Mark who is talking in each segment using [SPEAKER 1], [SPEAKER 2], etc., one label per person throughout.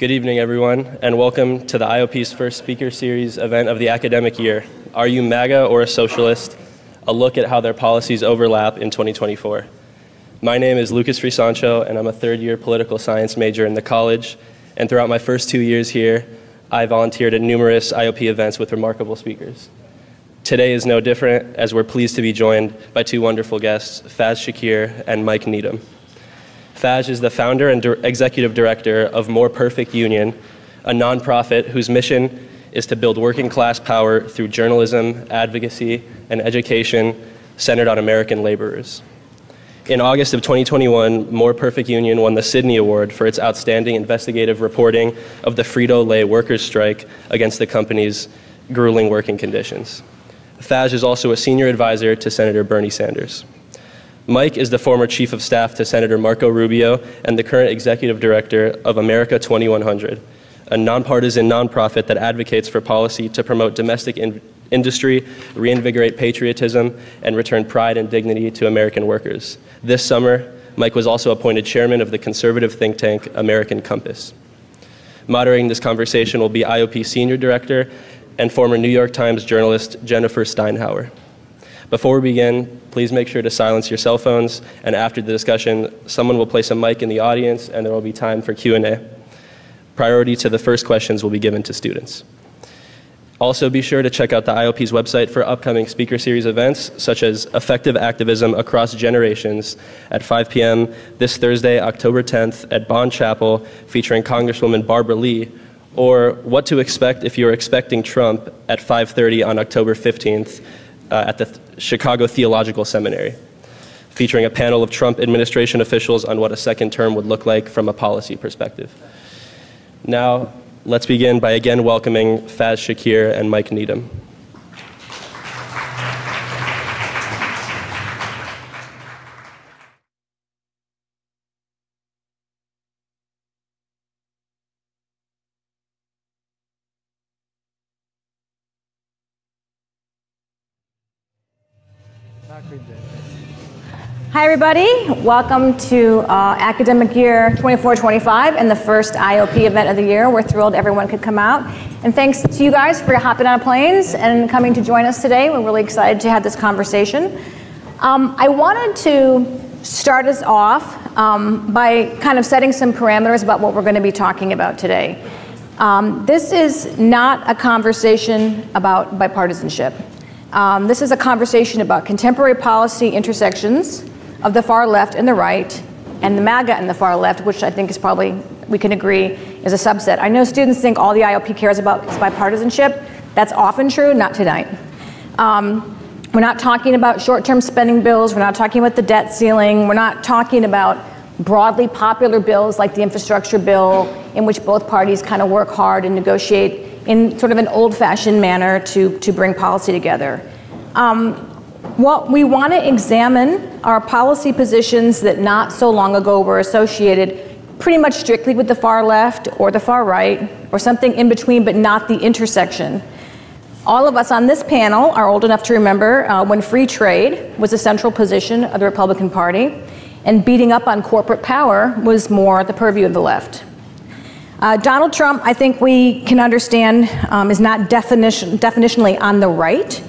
[SPEAKER 1] Good evening, everyone, and welcome to the IOP's first speaker series event of the academic year. Are you MAGA or a socialist? A look at how their policies overlap in 2024. My name is Lucas Frisancho, and I'm a third-year political science major in the college. And throughout my first 2 years here, I volunteered at numerous IOP events with remarkable speakers. Today is no different, as we're pleased to be joined by two wonderful guests, Faiz Shakir and Mike Needham. Faiz is the founder and executive director of More Perfect Union, a nonprofit whose mission is to build working-class power through journalism, advocacy, and education centered on American laborers. In August of 2021, More Perfect Union won the Sydney Award for its outstanding investigative reporting of the Frito-Lay workers' strike against the company's grueling working conditions. Faiz is also a senior advisor to Senator Bernie Sanders. Mike is the former chief of staff to Senator Marco Rubio and the current executive director of America 2100, a nonpartisan nonprofit that advocates for policy to promote domestic industry, reinvigorate patriotism, and return pride and dignity to American workers. This summer, Mike was also appointed chairman of the conservative think tank American Compass. Moderating this conversation will be IOP senior director and former New York Times journalist Jennifer Steinhauer. Before we begin, please make sure to silence your cell phones, and after the discussion, someone will place a mic in the audience and there will be time for Q&A. Priority to the first questions will be given to students. Also, be sure to check out the IOP's website for upcoming speaker series events, such as Effective Activism Across Generations at 5 p.m. this Thursday, October 10th at Bond Chapel, featuring Congresswoman Barbara Lee, or What to Expect If You're Expecting Trump at 5:30 on October 15th at the Chicago Theological Seminary, featuring a panel of Trump administration officials on what a second term would look like from a policy perspective. Now, let's begin by again welcoming Faiz Shakir and Mike Needham.
[SPEAKER 2] Hi everybody, welcome to academic year 24-25 and the first IOP event of the year. We're thrilled everyone could come out. And thanks to you guys for hopping on planes and coming to join us today. We're really excited to have this conversation. I wanted to start us off by kind of setting some parameters about what we're going to be talking about today. This is not a conversation about bipartisanship. This is a conversation about contemporary policy intersections of the far left and the right, and the MAGA and the far left, which I think is probably, we can agree, is a subset. I know students think all the IOP cares about is bipartisanship. That's often true, not tonight. We're not talking about short-term spending bills. We're not talking about the debt ceiling. We're not talking about broadly popular bills like the infrastructure bill, in which both parties kind of work hard and negotiate in sort of an old-fashioned manner to bring policy together. What we want to examine are policy positions that not so long ago were associated pretty much strictly with the far left or the far right, or something in between but not the intersection. All of us on this panel are old enough to remember when free trade was a central position of the Republican Party, and beating up on corporate power was more the purview of the left. Donald Trump, I think we can understand, is not definitionally on the right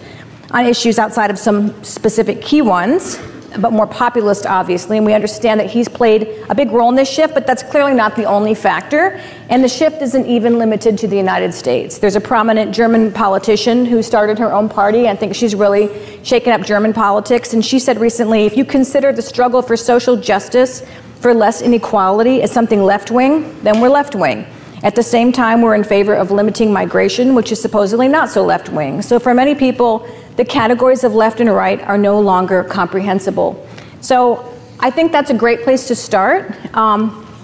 [SPEAKER 2] on issues outside of some specific key ones, but more populist, obviously. And we understand that he's played a big role in this shift, but that's clearly not the only factor. And the shift isn't even limited to the United States. There's a prominent German politician who started her own party. I think she's really shaken up German politics. And she said recently, if you consider the struggle for social justice, for less inequality as something left-wing, then we're left-wing. At the same time, we're in favor of limiting migration, which is supposedly not so left-wing. So for many people, the categories of left and right are no longer comprehensible. So I think that's a great place to start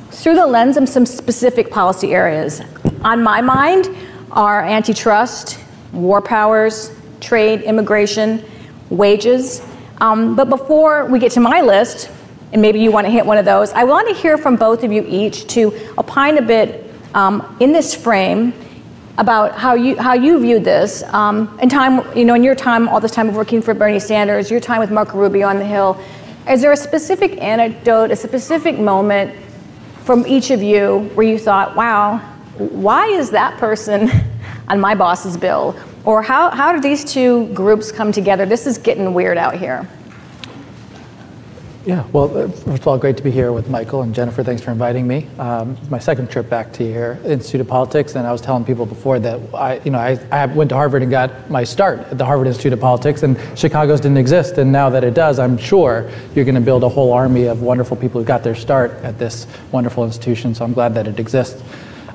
[SPEAKER 2] through the lens of some specific policy areas. On my mind are antitrust, war powers, trade, immigration, wages. But before we get to my list, and maybe you want to hit one of those, I want to hear from both of you each to opine a bit in this frame about how you view this in time, in your time, all this time of working for Bernie Sanders, your time with Marco Rubio on the Hill. Is there a specific anecdote, a specific moment from each of you where you thought, wow, why is that person on my boss's bill? Or how do these two groups come together? This is getting weird out here.
[SPEAKER 3] Yeah, well, first of all, great to be here with Michael and Jennifer. Thanks for inviting me. It's my second trip back to here, Institute of Politics, and I was telling people before that I went to Harvard and got my start at the Harvard Institute of Politics, and Chicago's didn't exist, and now that it does, I'm sure you're going to build a whole army of wonderful people who got their start at this wonderful institution, so I'm glad that it exists.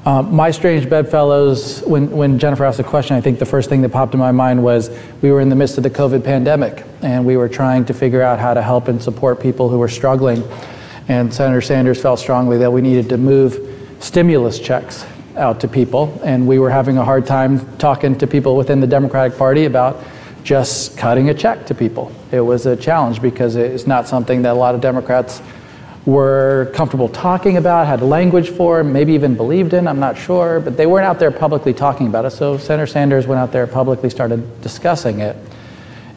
[SPEAKER 3] My strange bedfellows, when Jennifer asked the question, I think the first thing that popped in my mind was we were in the midst of the COVID pandemic, and we were trying to figure out how to help and support people who were struggling. And Senator Sanders felt strongly that we needed to move stimulus checks out to people, and we were having a hard time talking to people within the Democratic Party about just cutting a check to people. It was a challenge because it's not something that a lot of Democrats were comfortable talking about, had language for, maybe even believed in, I'm not sure, but they weren't out there publicly talking about it. So Senator Sanders went out there, publicly started discussing it.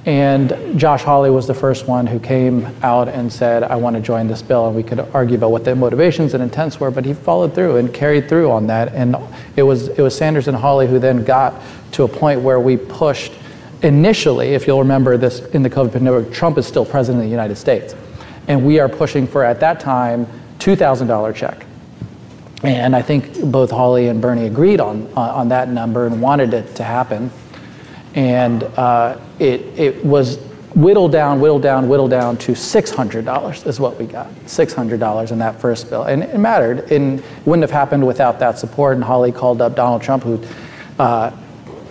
[SPEAKER 3] And Josh Hawley was the first one who came out and said, I want to join this bill. And we could argue about what the motivations and intents were, but he followed through and carried through on that. And it was Sanders and Hawley who then got to a point where we pushed initially, if you'll remember this in the COVID pandemic, Trump is still president of the United States. And we are pushing for, at that time, $2,000 check. And I think both Hawley and Bernie agreed on that number and wanted it to happen. And it was whittled down to $600 is what we got, $600 in that first bill. And it mattered, and it wouldn't have happened without that support. And Hawley called up Donald Trump, who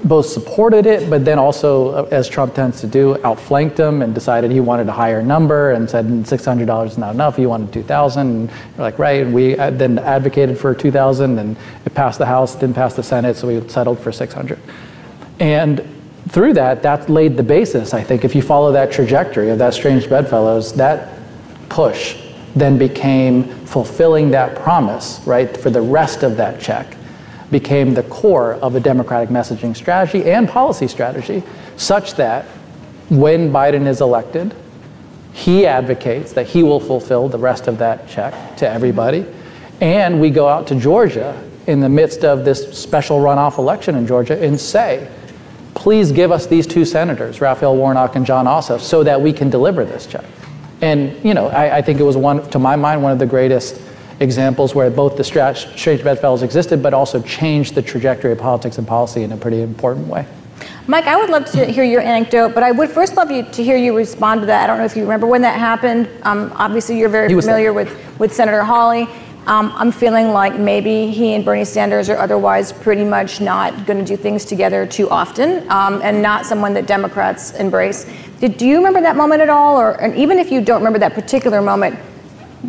[SPEAKER 3] both supported it, but then also, as Trump tends to do, outflanked him and decided he wanted a higher number and said $600 is not enough, he wanted $2,000. And we're like, right, and we then advocated for $2,000, and it passed the House, didn't pass the Senate, so we settled for $600. And through that laid the basis, I think, if you follow that trajectory of that strange bedfellows, that push then became fulfilling that promise, right, for the rest of that check, became the core of a Democratic messaging strategy and policy strategy, such that when Biden is elected, he advocates that he will fulfill the rest of that check to everybody. And we go out to Georgia in the midst of this special runoff election in Georgia and say, please give us these two senators, Raphael Warnock and John Ossoff, so that we can deliver this check. And I think it was to my mind, one of the greatest examples where both the strange bedfellows existed, but also changed the trajectory of politics and policy in a pretty important way.
[SPEAKER 2] Mike, I would love to hear your anecdote, but I would first love to hear you respond to that. I don't know if you remember when that happened. Obviously, you're very familiar with Senator Hawley. I'm feeling like maybe he and Bernie Sanders are otherwise pretty much not going to do things together too often, and not someone that Democrats embrace. Do you remember that moment at all? And even if you don't remember that particular moment,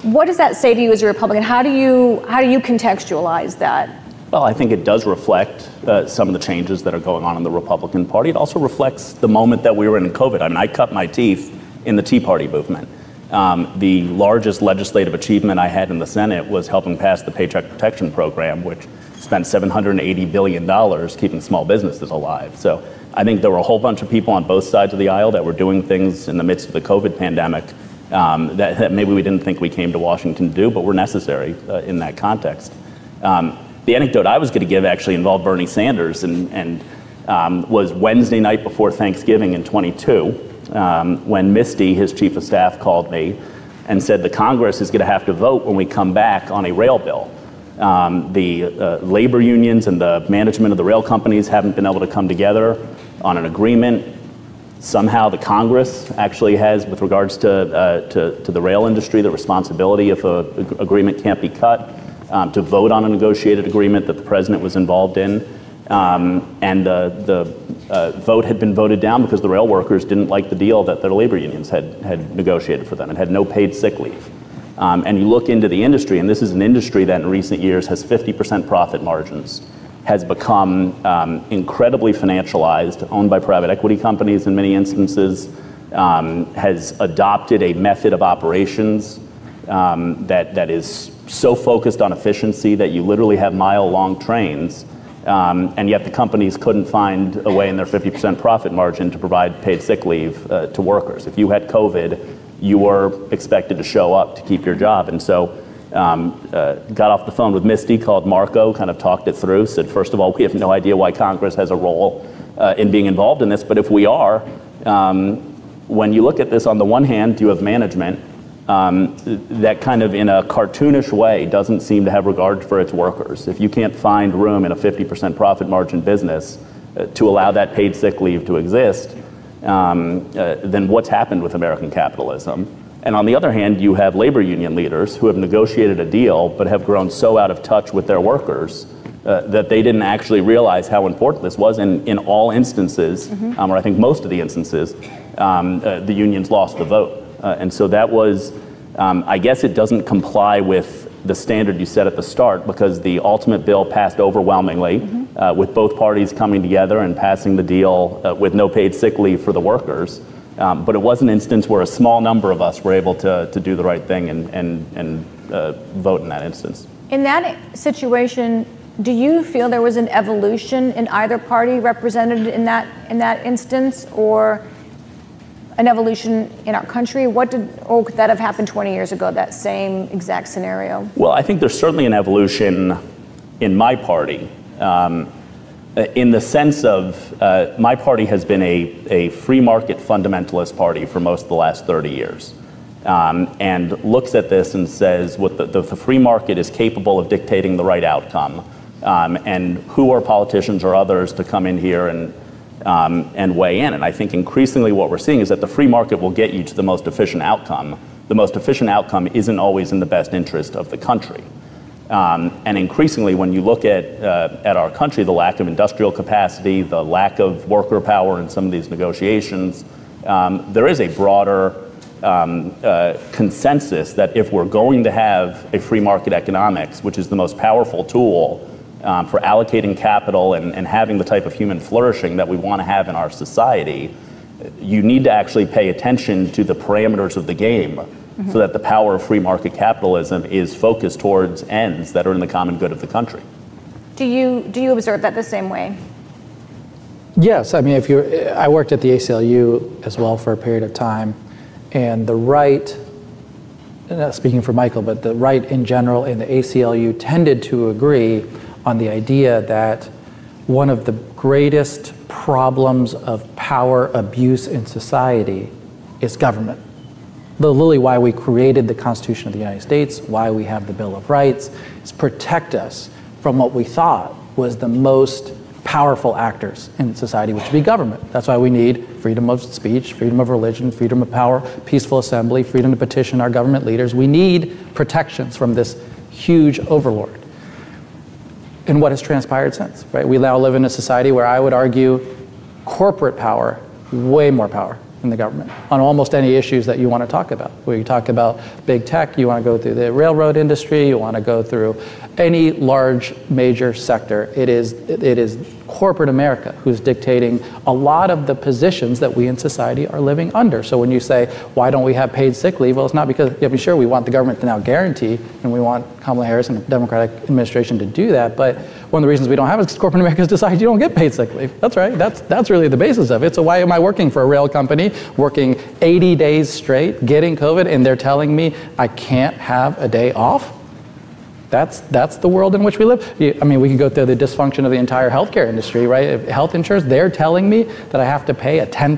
[SPEAKER 2] what does that say to you as a Republican? How do you contextualize that?
[SPEAKER 4] Well, I think it does reflect some of the changes that are going on in the Republican Party. It also reflects the moment that we were in COVID. I mean, I cut my teeth in the Tea Party movement. The largest legislative achievement I had in the Senate was helping pass the Paycheck Protection Program, which spent $780 billion keeping small businesses alive. So I think there were a whole bunch of people on both sides of the aisle that were doing things in the midst of the COVID pandemic that maybe we didn't think we came to Washington to do, but were necessary in that context. The anecdote I was going to give actually involved Bernie Sanders and was Wednesday night before Thanksgiving in 22, when Misty, his chief of staff, called me and said the Congress is going to have to vote when we come back on a rail bill. The labor unions and the management of the rail companies haven't been able to come together on an agreement. Somehow the Congress actually has, with regards to the rail industry, the responsibility if an agreement can't be cut, to vote on a negotiated agreement that the president was involved in. And the vote had been voted down because the rail workers didn't like the deal that their labor unions had negotiated for them. It had no paid sick leave. And you look into the industry, and this is an industry that in recent years has 50% profit margins, has become incredibly financialized, owned by private equity companies in many instances, has adopted a method of operations that is so focused on efficiency that you literally have mile-long trains, and yet the companies couldn't find a way in their 50% profit margin to provide paid sick leave to workers. If you had COVID, you were expected to show up to keep your job. And so got off the phone with Misty, called Marco, kind of talked it through, said, first of all, we have no idea why Congress has a role in being involved in this, but if we are, when you look at this, on the one hand, you have management that kind of in a cartoonish way doesn't seem to have regard for its workers. If you can't find room in a 50% profit margin business to allow that paid sick leave to exist, then what's happened with American capitalism? And on the other hand, you have labor union leaders who have negotiated a deal but have grown so out of touch with their workers that they didn't actually realize how important this was. And in all instances, or I think most of the instances, the unions lost the vote. And so that was, I guess it doesn't comply with the standard you set at the start, because the ultimate bill passed overwhelmingly, with both parties coming together and passing the deal with no paid sick leave for the workers. But it was an instance where a small number of us were able to do the right thing and vote in that instance.
[SPEAKER 2] In that situation, do you feel there was an evolution in either party represented in that instance, or an evolution in our country? Or could that have happened 20 years ago, that same exact scenario?
[SPEAKER 4] Well, I think there's certainly an evolution in my party, in the sense of my party has been a free market fundamentalist party for most of the last 30 years, and looks at this and says what the free market is capable of dictating the right outcome, and who are politicians or others to come in here and weigh in. And I think increasingly what we're seeing is that the free market will get you to the most efficient outcome. The most efficient outcome isn't always in the best interest of the country. And increasingly, when you look at our country, the lack of industrial capacity, the lack of worker power in some of these negotiations, there is a broader consensus that if we're going to have a free market economics, which is the most powerful tool for allocating capital and having the type of human flourishing that we want to have in our society, you need to actually pay attention to the parameters of the game, so that the power of free market capitalism is focused towards ends that are in the common good of the country.
[SPEAKER 2] Do you observe that the same way?
[SPEAKER 3] Yes, I mean, I worked at the ACLU as well for a period of time, and the right, not speaking for Michael, but the right in general in the ACLU tended to agree on the idea that one of the greatest problems of power abuse in society is government. Literally why we created the Constitution of the United States, why we have the Bill of Rights, is protect us from what we thought was the most powerful actors in society, which would be government. That's why we need freedom of speech, freedom of religion, freedom of power, peaceful assembly, freedom to petition our government leaders. We need protections from this huge overlord. And what has transpired since, right? We now live in a society where I would argue corporate power, way more power than the government on almost any issues that you want to talk about. Where you talk about big tech, you want to go through the railroad industry, you want to go through any large major sector. It is corporate America who's dictating a lot of the positions that we in society are living under. So when you say, why don't we have paid sick leave? Well, it's not because, yeah, sure, we want the government to now guarantee, and we want Kamala Harris and the Democratic administration to do that, but one of the reasons we don't have it is because corporate America has decided you don't get paid sick leave. That's right, that's really the basis of it. So why am I working for a rail company, working 80 days straight, getting COVID, and they're telling me I can't have a day off? That's the world in which we live. I mean, we can go through the dysfunction of the entire healthcare industry, right? Health insurance, they're telling me that I have to pay a $10,000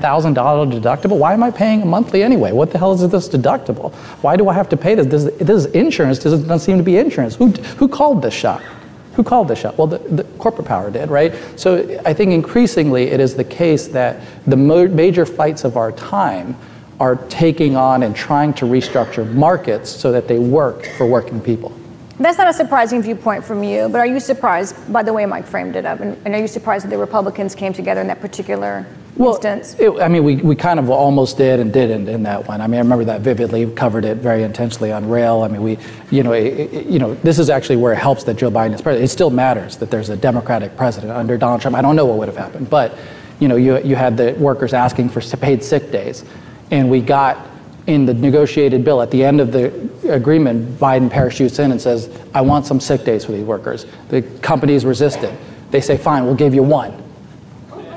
[SPEAKER 3] deductible. Why am I paying a monthly anyway? What the hell is this deductible? Why do I have to pay this? This is insurance. This doesn't seem to be insurance. Who called this shot? Who called this shot? Well, the corporate power did, right? So I think increasingly it is the case that the major fights of our time are taking on and trying to restructure markets so that they work for working people.
[SPEAKER 2] That's not a surprising viewpoint from you, but are you surprised by the way Mike framed it up? And are you surprised that the Republicans came together in that particular instance?
[SPEAKER 3] I mean, we kind of almost did and didn't in that one. I mean, I remember that vividly. We covered it very intensely on Rail. I mean, this is actually where it helps that Joe Biden is president. It still matters that there's a Democratic president under Donald Trump. I don't know what would have happened, but you had the workers asking for paid sick days, and we got in the negotiated bill at the end of the agreement, Biden parachutes in and says, I want some sick days for these workers. The companies resisted. They say, fine, we'll give you one.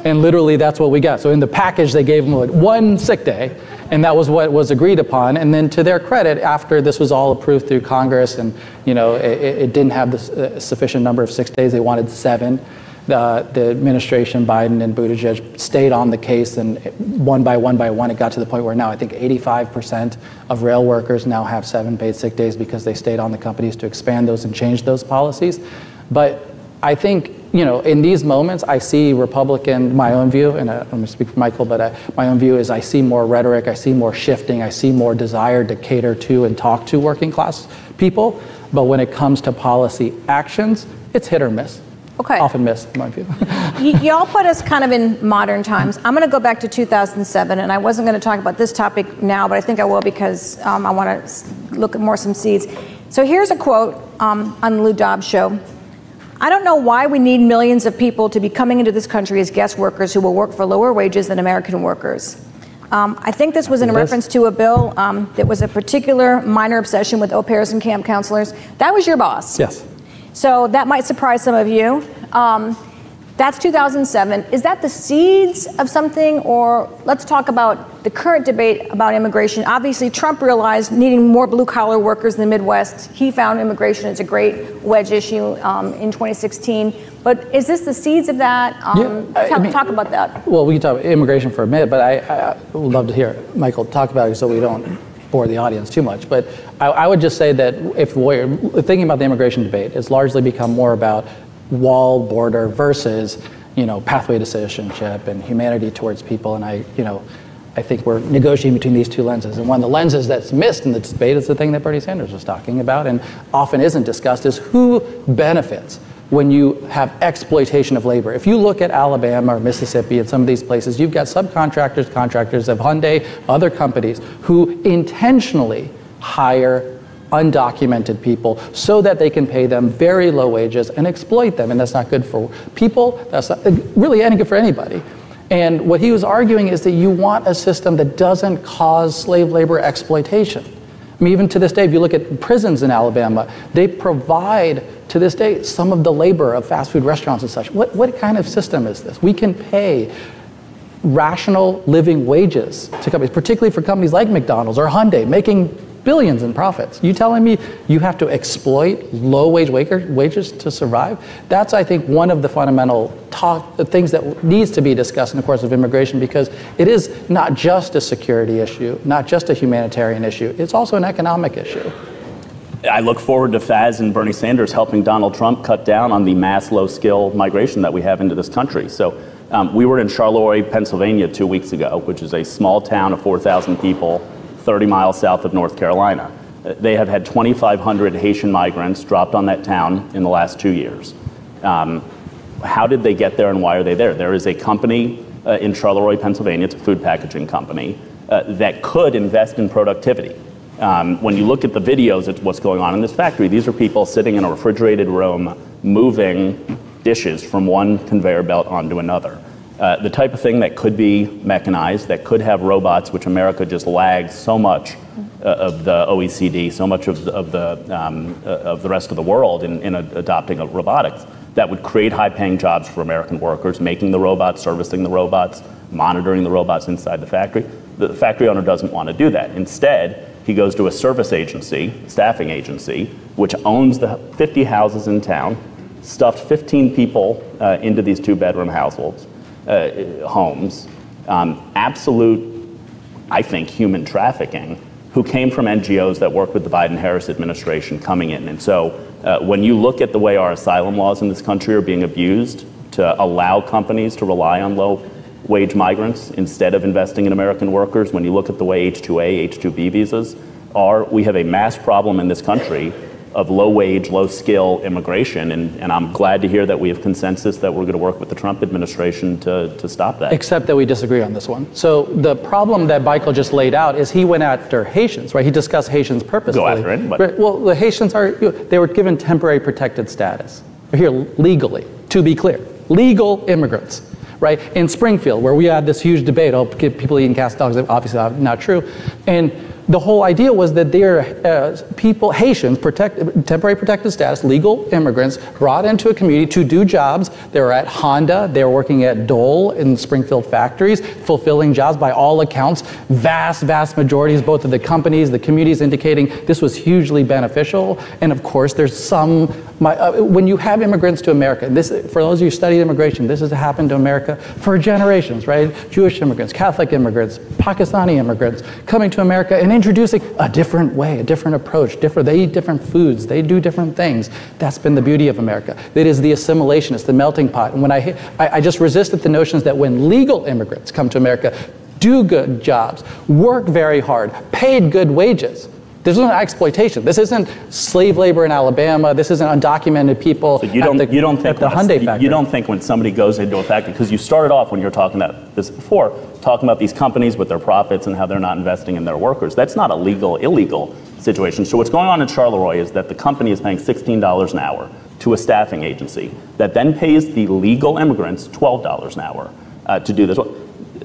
[SPEAKER 3] And literally that's what we got. So in the package, they gave them like one sick day. And that was what was agreed upon. And then to their credit, after this was all approved through Congress and it didn't have the sufficient number of 6 days, they wanted 7. The administration, Biden and Buttigieg, stayed on the case, and one by one, it got to the point where now I think 85% of rail workers now have 7 paid sick days because they stayed on the companies to expand those and change those policies. But I think, in these moments, I see my own view, and I'm going to speak for Michael, but my own view is I see more rhetoric, I see more shifting, I see more desire to cater to and talk to working class people. But when it comes to policy actions, it's hit or miss.
[SPEAKER 2] Okay.
[SPEAKER 3] Often miss, in my view.
[SPEAKER 2] Y'all put us kind of in modern times. I'm going to go back to 2007, and I wasn't going to talk about this topic now, but I think I will because I want to look at some seeds. So here's a quote on the Lou Dobbs show. "I don't know why we need millions of people to be coming into this country as guest workers who will work for lower wages than American workers." I think this was in reference to a bill that was a particular minor obsession with au pairs and camp counselors. That was your boss.
[SPEAKER 3] Yes.
[SPEAKER 2] So that might surprise some of you. That's 2007. Is that the seeds of something? Or let's talk about the current debate about immigration. Obviously, Trump realized needing more blue-collar workers in the Midwest. He found immigration as a great wedge issue in 2016. But is this the seeds of that? Talk about that.
[SPEAKER 3] Well, we can talk about immigration for a minute, but I would love to hear Michael talk about it so we don't bore the audience too much. But I would just say that if we're thinking about the immigration debate, it's largely become more about wall, border versus, pathway to citizenship and humanity towards people. And I think we're negotiating between these two lenses. And one of the lenses that's missed in the debate is the thing that Bernie Sanders was talking about and often isn't discussed is who benefits when you have exploitation of labor. If you look at Alabama or Mississippi and some of these places, you've got subcontractors, contractors of Hyundai, other companies who intentionally hire undocumented people so that they can pay them very low wages and exploit them. And that's not good for people. That's not really any good for anybody. And what he was arguing is that you want a system that doesn't cause slave labor exploitation. I mean, even to this day, if you look at prisons in Alabama, they provide, to this day, some of the labor of fast food restaurants and such. What kind of system is this? We can pay rational living wages to companies, particularly for companies like McDonald's or Hyundai, making billions in profits. You telling me you have to exploit low-wage wages to survive? That's, I think, one of the fundamental things that needs to be discussed in the course of immigration, because it is not just a security issue, not just a humanitarian issue, it's also an economic issue.
[SPEAKER 4] I look forward to Faiz and Bernie Sanders helping Donald Trump cut down on the mass low-skill migration that we have into this country. So we were in Charleroi, Pennsylvania 2 weeks ago, which is a small town of 4,000 people, 30 miles south of North Carolina. They have had 2,500 Haitian migrants dropped on that town in the last 2 years. How did they get there and why are they there? There is a company in Charleroi, Pennsylvania, it's a food packaging company, that could invest in productivity. When you look at the videos of what's going on in this factory, these are people sitting in a refrigerated room moving dishes from one conveyor belt onto another. The type of thing that could be mechanized, that could have robots, which America just lags so much of the OECD, so much of the rest of the world in adopting robotics, that would create high-paying jobs for American workers, making the robots, servicing the robots, monitoring the robots inside the factory. The factory owner doesn't want to do that. Instead, he goes to a service agency, staffing agency, which owns the 50 houses in town, stuffed 15 people into these two-bedroom households. Homes, absolute, I think, human trafficking, who came from NGOs that worked with the Biden-Harris administration coming in. And so when you look at the way our asylum laws in this country are being abused to allow companies to rely on low-wage migrants instead of investing in American workers, when you look at the way H-2A, H-2B visas are, we have a mass problem in this country of low-wage, low-skill immigration, and I'm glad to hear that we have consensus that we're going to work with the Trump administration to stop that.
[SPEAKER 3] Except that we disagree on this one. So the problem that Michael just laid out is he went after Haitians, right? He discussed Haitians purposefully.
[SPEAKER 4] Go after anybody.
[SPEAKER 3] Right. Well, the Haitians they were given temporary protected status. They're here legally, to be clear. Legal immigrants, right? In Springfield, where we had this huge debate, people eating cast dogs, obviously not true. And the whole idea was that they're people, Haitians, temporary protected status, legal immigrants, brought into a community to do jobs. They were at Honda, they were working at Dole in Springfield factories, fulfilling jobs by all accounts. Vast majorities, both of the companies, the communities, indicating this was hugely beneficial. And of course, there's some, when you have immigrants to America, this, for those of you who study immigration, this has happened to America for generations, right? Jewish immigrants, Catholic immigrants, Pakistani immigrants coming to America and introducing a different way, a different approach, they eat different foods, they do different things. That's been the beauty of America. It is the assimilation, it's the melting pot. And when I just resisted the notions that when legal immigrants come to America, do good jobs, work very hard, paid good wages. This isn't exploitation. This isn't slave labor in Alabama. This isn't undocumented people at the Hyundai factory.
[SPEAKER 4] You don't think when somebody goes into a factory, because you started off when you were talking about this before, talking about these companies with their profits and how they're not investing in their workers. That's not a illegal situation. So what's going on in Charleroi is that the company is paying $16 an hour to a staffing agency that then pays the legal immigrants $12 an hour to do this.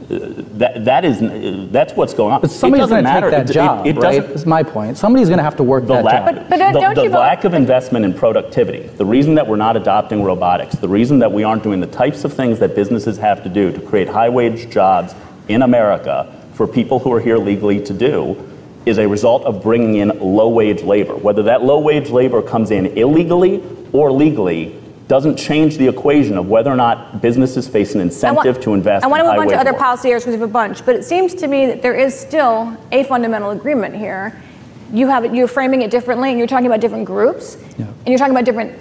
[SPEAKER 4] That's what's going on.
[SPEAKER 3] But somebody's going to take that job, right? That's my point. Somebody's going to have to work that job.
[SPEAKER 2] But
[SPEAKER 4] the lack of investment in productivity, the reason that we're not adopting robotics, the reason that we aren't doing the types of things that businesses have to do to create high-wage jobs in America for people who are here legally to do, is a result of bringing in low-wage labor. Whether that low-wage labor comes in illegally or legally doesn't change the equation of whether or not businesses face an incentive to invest in high-wage work.
[SPEAKER 2] I want to move on to other policy areas because we have a bunch, but it seems to me that there is still a fundamental agreement here. You're framing it differently, and you're talking about different groups, and you're talking about different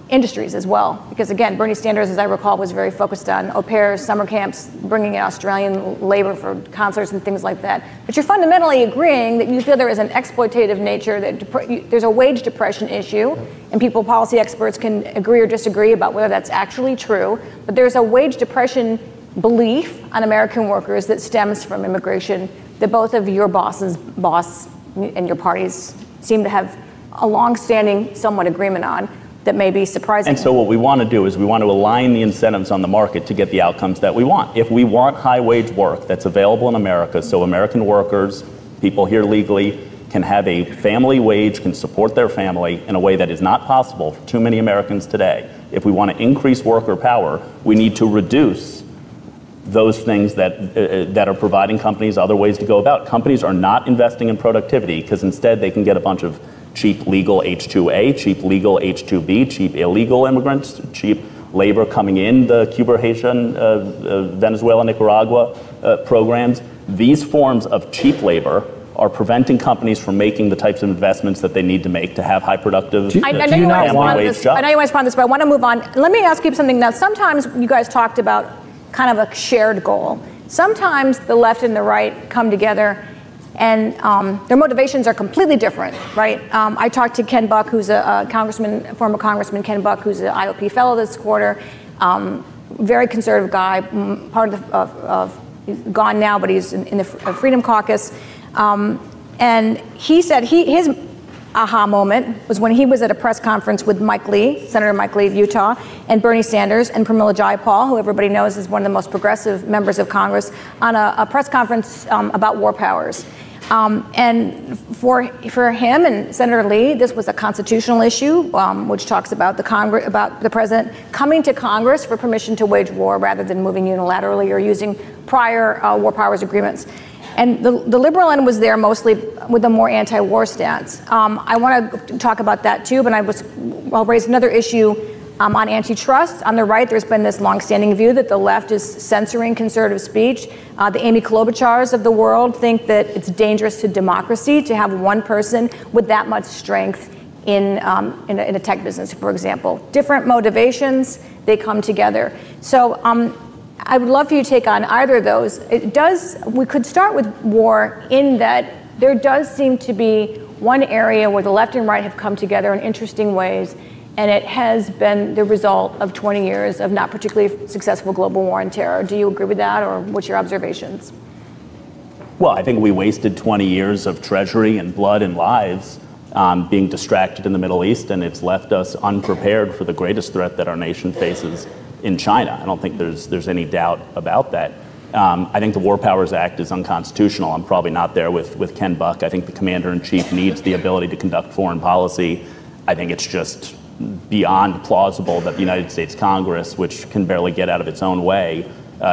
[SPEAKER 2] industries as well. Because again, Bernie Sanders, as I recall, was very focused on au pairs, summer camps, bringing in Australian labor for concerts and things like that. But you're fundamentally agreeing that you feel there is an exploitative nature, that there's a wage depression issue, and policy experts can agree or disagree about whether that's actually true. But there's a wage depression belief on American workers that stems from immigration that both of your boss and your parties seem to have a long-standing, somewhat agreement on. That may be surprising.
[SPEAKER 4] And so what we want to do is we want to align the incentives on the market to get the outcomes that we want. If we want high-wage work that's available in America, so American workers, people here legally, can have a family wage, can support their family in a way that is not possible for too many Americans today. If we want to increase worker power, we need to reduce those things that are providing companies other ways to go about. Companies are not investing in productivity because instead they can get a bunch of cheap legal H-2A, cheap legal H-2B, cheap illegal immigrants, cheap labor coming in the Cuba, Haitian, Venezuela, Nicaragua programs. These forms of cheap labor are preventing companies from making the types of investments that they need to make to have high productive
[SPEAKER 2] I know you want to respond to this, but I want to move on. Let me ask you something now. Sometimes you guys talked about kind of a shared goal. Sometimes the left and the right come together and their motivations are completely different, right? I talked to Ken Buck, who's a former Congressman Ken Buck, who's an IOP fellow this quarter, very conservative guy, part of gone now, but he's in the Freedom Caucus. And he said his aha moment was when he was at a press conference with Mike Lee, Senator Mike Lee of Utah, and Bernie Sanders and Pramila Jayapal, who everybody knows is one of the most progressive members of Congress, on a press conference about war powers. And for him and Senator Lee, this was a constitutional issue, which talks about the president coming to Congress for permission to wage war rather than moving unilaterally or using prior war powers agreements. And the liberal end was there mostly with a more anti-war stance. I want to talk about that too, but I'll raise another issue on antitrust. On the right, there's been this longstanding view that the left is censoring conservative speech. The Amy Klobuchars of the world think that it's dangerous to democracy to have one person with that much strength in a tech business, for example. Different motivations, they come together. So I would love for you to take on either of those. We could start with war in that there does seem to be one area where the left and right have come together in interesting ways, and it has been the result of 20 years of not particularly successful global war on terror. Do you agree with that, or what's your observations?
[SPEAKER 4] Well, I think we wasted 20 years of treasury and blood and lives being distracted in the Middle East, and it's left us unprepared for the greatest threat that our nation faces in China. I don't think there's any doubt about that. I think the War Powers Act is unconstitutional. I'm probably not there with Ken Buck. I think the commander-in-chief needs the ability to conduct foreign policy. I think it's just beyond plausible that the United States Congress, which can barely get out of its own way,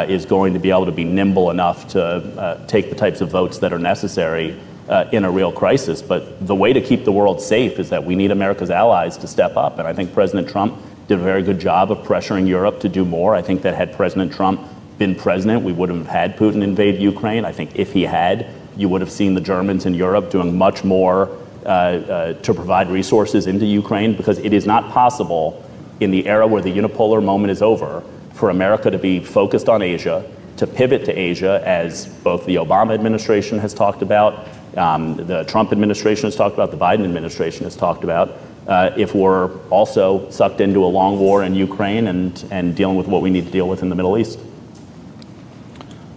[SPEAKER 4] is going to be able to be nimble enough to take the types of votes that are necessary in a real crisis. But the way to keep the world safe is that we need America's allies to step up. And I think President Trump did a very good job of pressuring Europe to do more. I think that had President Trump been president, we wouldn't have had Putin invade Ukraine. I think if he had, you would have seen the Germans in Europe doing much more to provide resources into Ukraine, because it is not possible in the era where the unipolar moment is over for America to be focused on Asia, to pivot to Asia, as both the Obama administration has talked about, the Trump administration has talked about, the Biden administration has talked about, if we're also sucked into a long war in Ukraine and dealing with what we need to deal with in the Middle East.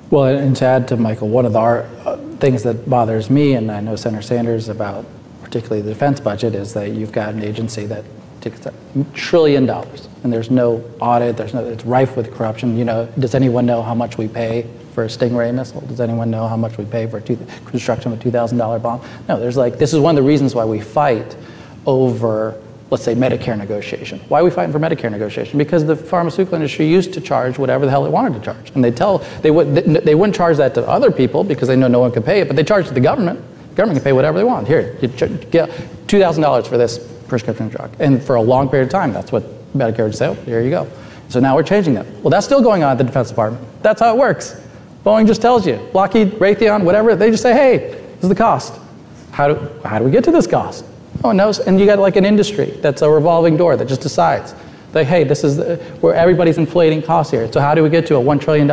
[SPEAKER 3] Well, and to add to Michael, one of the things that bothers me, and I know Senator Sanders about particularly the defense budget, is that you've got an agency that takes $1 trillion, and there's no audit, it's rife with corruption. You know, does anyone know how much we pay for a Stingray missile? Does anyone know how much we pay for construction of a $2,000 bomb? No, this is one of the reasons why we fight over, let's say, Medicare negotiation. Why are we fighting for Medicare negotiation? Because the pharmaceutical industry used to charge whatever the hell it wanted to charge. And they wouldn't charge that to other people because they know no one could pay it, but they charge it to the government. The government can pay whatever they want. Here, you get $2,000 for this prescription drug. And for a long period of time, that's what Medicare would say, oh, here you go. So now we're changing that. Well, that's still going on at the Defense Department. That's how it works. Boeing just tells you, Lockheed, Raytheon, whatever, they just say, hey, this is the cost. How do we get to this cost? No one knows. And you got like an industry that's a revolving door that just decides, like, hey, this is where everybody's inflating costs here. So how do we get to a $1 trillion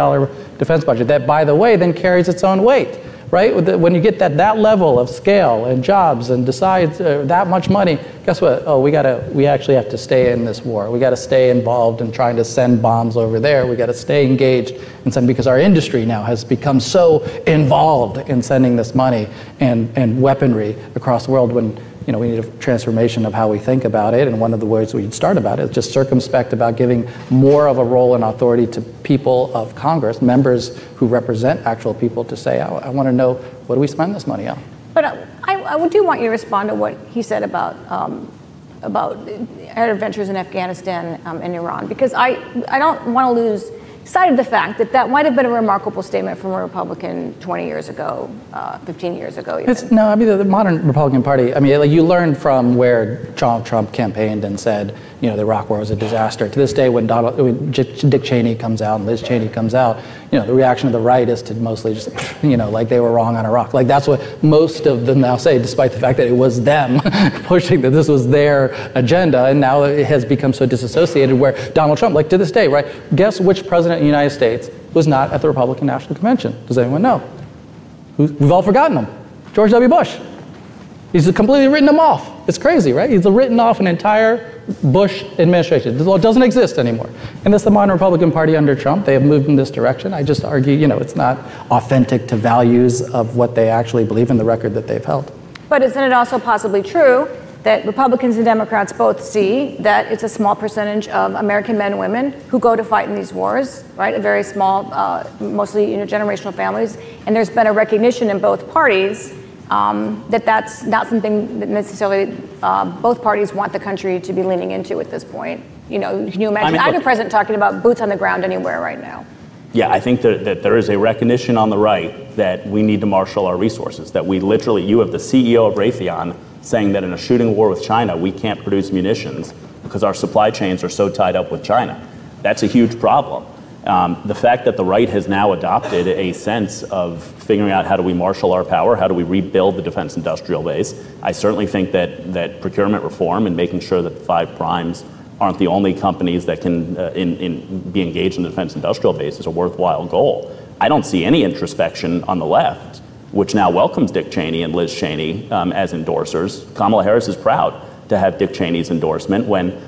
[SPEAKER 3] defense budget that, by the way, then carries its own weight, right? When you get that level of scale and jobs and decides that much money, guess what? Oh, we actually have to stay in this war. We got to stay involved in trying to send bombs over there. We got to stay engaged in sending, because our industry now has become so involved in sending this money and weaponry across the world, when we need a transformation of how we think about it. And one of the ways we'd start about it is just circumspect about giving more of a role and authority to people of Congress, members who represent actual people, to say, I want to know, what do we spend this money on?
[SPEAKER 2] But I do want you to respond to what he said about our adventures in Afghanistan and Iran, because I don't want to lose sight of the fact that might have been a remarkable statement from a Republican 20 years ago, 15 years ago even.
[SPEAKER 3] No, I mean, the modern Republican Party, I mean, like, you learn from where Trump campaigned and said, the Iraq war was a disaster. To this day, when Dick Cheney comes out and Liz Cheney comes out, the reaction of the right is to mostly just, like they were wrong on Iraq. Like, that's what most of them now say, despite the fact that it was them pushing that this was their agenda, and now it has become so disassociated, where Donald Trump, like to this day, right? Guess which president of the United States was not at the Republican National Convention? Does anyone know? We've all forgotten him. George W. Bush. He's completely written him off. It's crazy, right? He's written off an entire Bush administration. The law doesn't exist anymore. And that's the modern Republican Party under Trump. They have moved in this direction. I just argue, it's not authentic to values of what they actually believe in, the record that they've held.
[SPEAKER 2] But isn't it also possibly true that Republicans and Democrats both see that it's a small percentage of American men and women who go to fight in these wars, right? A very small, mostly generational families. And there's been a recognition in both parties that that's not something that necessarily both parties want the country to be leaning into at this point. Can you imagine either president talking about boots on the ground anywhere right now?
[SPEAKER 4] Yeah, I think that there is a recognition on the right that we need to marshal our resources, that we literally, you have the CEO of Raytheon saying that in a shooting war with China, we can't produce munitions because our supply chains are so tied up with China. That's a huge problem. The fact that the right has now adopted a sense of figuring out how do we marshal our power, how do we rebuild the defense industrial base. I certainly think that procurement reform and making sure that the five primes aren't the only companies that can be engaged in the defense industrial base is a worthwhile goal. I don't see any introspection on the left, which now welcomes Dick Cheney and Liz Cheney as endorsers. Kamala Harris is proud to have Dick Cheney's endorsement when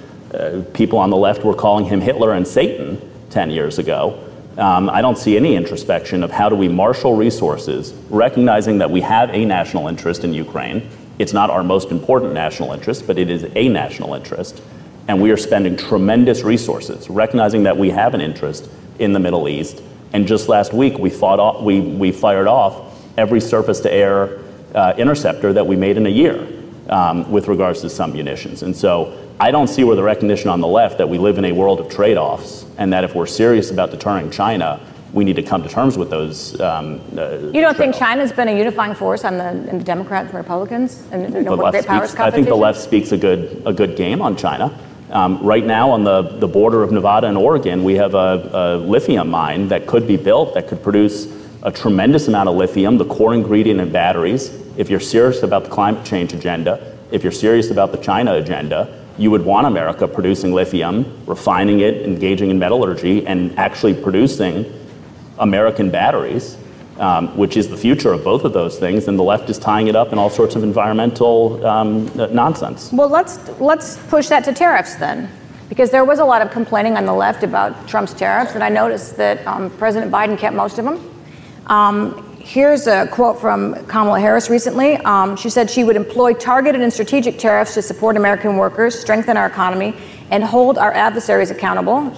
[SPEAKER 4] people on the left were calling him Hitler and Satan 10 years ago. I don't see any introspection of how do we marshal resources, recognizing that we have a national interest in Ukraine. It's not our most important national interest, but it is a national interest. And we are spending tremendous resources, recognizing that we have an interest in the Middle East, And just last week, we fired off every surface-to-air interceptor that we made in a year with regards to some munitions. And so I don't see where the recognition on the left that we live in a world of trade-offs and that if we're serious about deterring China, we need to come to terms with those. You
[SPEAKER 2] don't think China's been a unifying force in the Democrats and Republicans? And great powers competition?
[SPEAKER 4] I think the left speaks a good game on China. Right now on the border of Nevada and Oregon, we have a lithium mine that could be built that could produce a tremendous amount of lithium, the core ingredient in batteries. If you're serious about the climate change agenda, if you're serious about the China agenda, you would want America producing lithium, refining it, engaging in metallurgy, and actually producing American batteries, which is the future of both of those things, and the left is tying it up in all sorts of environmental nonsense.
[SPEAKER 2] Well, let's push that to tariffs then, because there was a lot of complaining on the left about Trump's tariffs, and I noticed that President Biden kept most of them. Here's a quote from Kamala Harris recently. She said she would employ targeted and strategic tariffs to support American workers, strengthen our economy, and hold our adversaries accountable.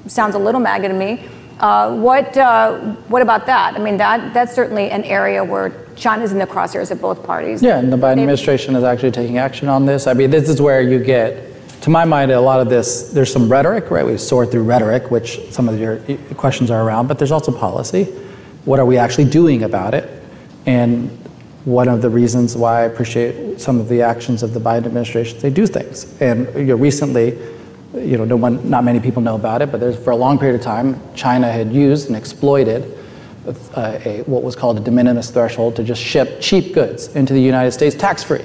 [SPEAKER 2] Sounds a little MAGA to me. What about that? I mean, that's certainly an area where China's in the crosshairs of both parties.
[SPEAKER 3] Yeah, and the Biden administration is actually taking action on this. I mean, this is where you get, to my mind, a lot of this, there's some rhetoric, right? We sort through rhetoric, which some of your questions are around, but there's also policy. What are we actually doing about it? And one of the reasons why I appreciate some of the actions of the Biden administration, they do things. And recently, not many people know about it, but for a long period of time, China had used and exploited what was called a de minimis threshold to just ship cheap goods into the United States tax-free.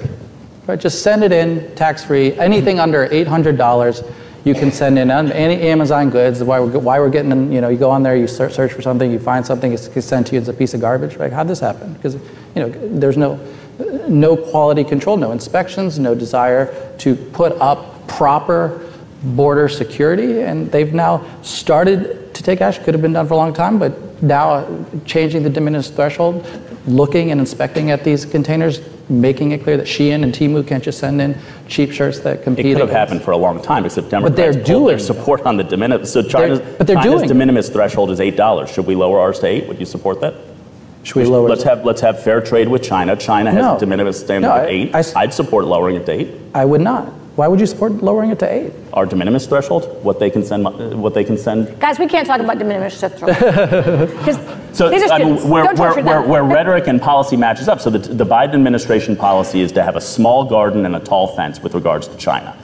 [SPEAKER 3] Right? Just send it in tax-free. Anything under $800, you can send in any Amazon goods. Why we're getting them, you go on there, you search for something, you find something, it's sent to you as a piece of garbage. Right? How'd this happen? Because there's no quality control, no inspections, no desire to put up proper border security, and they've now started to take action. Could have been done for a long time, but now changing the de minimis threshold, looking and inspecting at these containers, making it clear that Shein and Temu can't just send in cheap shirts that compete.
[SPEAKER 4] It could have happened for a long time, except Democrats pulled their support on the de minimis. So China's de minimis threshold is $8. Should we lower ours to $8? Would you support that?
[SPEAKER 3] Should we lower it?
[SPEAKER 4] Let's have fair trade with China. China has a de minimis standard of 8. I'd support lowering it to 8.
[SPEAKER 3] I would not. Why would you support lowering it to 8?
[SPEAKER 4] Our de minimis threshold, what they can send.
[SPEAKER 2] Guys, we can't talk about de minimis threshold.
[SPEAKER 4] So where rhetoric and policy matches up. So the Biden administration policy is to have a small garden and a tall fence with regards to China.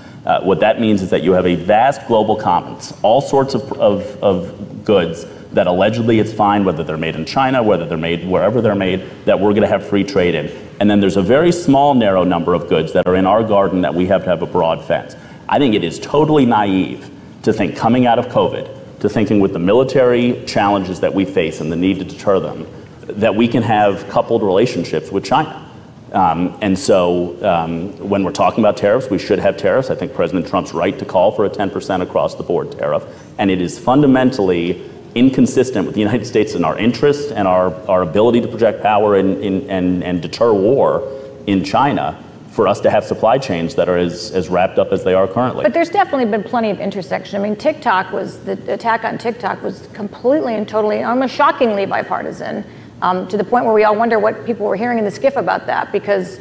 [SPEAKER 4] What that means is that you have a vast global commons, all sorts of goods that allegedly it's fine, whether they're made in China, whether they're made wherever they're made, that we're going to have free trade in. And then there's a very small, narrow number of goods that are in our garden that we have to have a broad fence. I think it is totally naive to think coming out of COVID, to thinking with the military challenges that we face and the need to deter them, that we can have coupled relationships with China. And so when we're talking about tariffs, we should have tariffs. I think President Trump's right to call for a 10% across the board tariff. And it is fundamentally inconsistent with the United States and our interests and our ability to project power and deter war in China for us to have supply chains that are as wrapped up as they are currently.
[SPEAKER 2] But there's definitely been plenty of intersection. I mean, the attack on TikTok was completely and totally, almost shockingly bipartisan, to the point where we all wonder what people were hearing in the skiff about that, because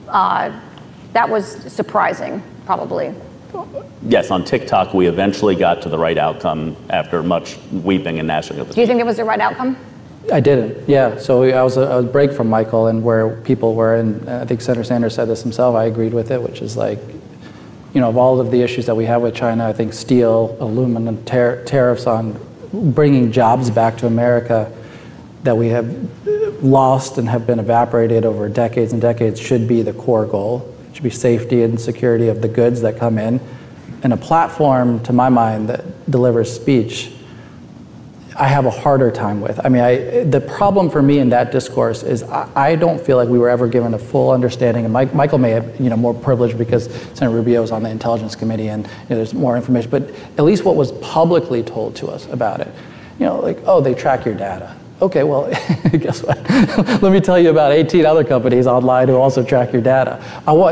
[SPEAKER 2] that was surprising, probably.
[SPEAKER 4] Yes, on TikTok, we eventually got to the right outcome after much weeping and gnashing of the teeth.
[SPEAKER 2] Do you think it was the right outcome?
[SPEAKER 3] I didn't, yeah. So I was a break from Michael, and where people were, and I think Senator Sanders said this himself, I agreed with it, which is like, of all of the issues that we have with China, I think steel, aluminum, tariffs on bringing jobs back to America that we have lost and have been evaporated over decades and decades should be the core goal. It should be safety and security of the goods that come in. And a platform, to my mind, that delivers speech, I have a harder time with. I mean, the problem for me in that discourse is I don't feel like we were ever given a full understanding, and Michael may have more privilege because Senator Rubio is on the Intelligence Committee and there's more information, but at least what was publicly told to us about it. Like, oh, they track your data. Okay, well, guess what? Let me tell you about 18 other companies online who also track your data.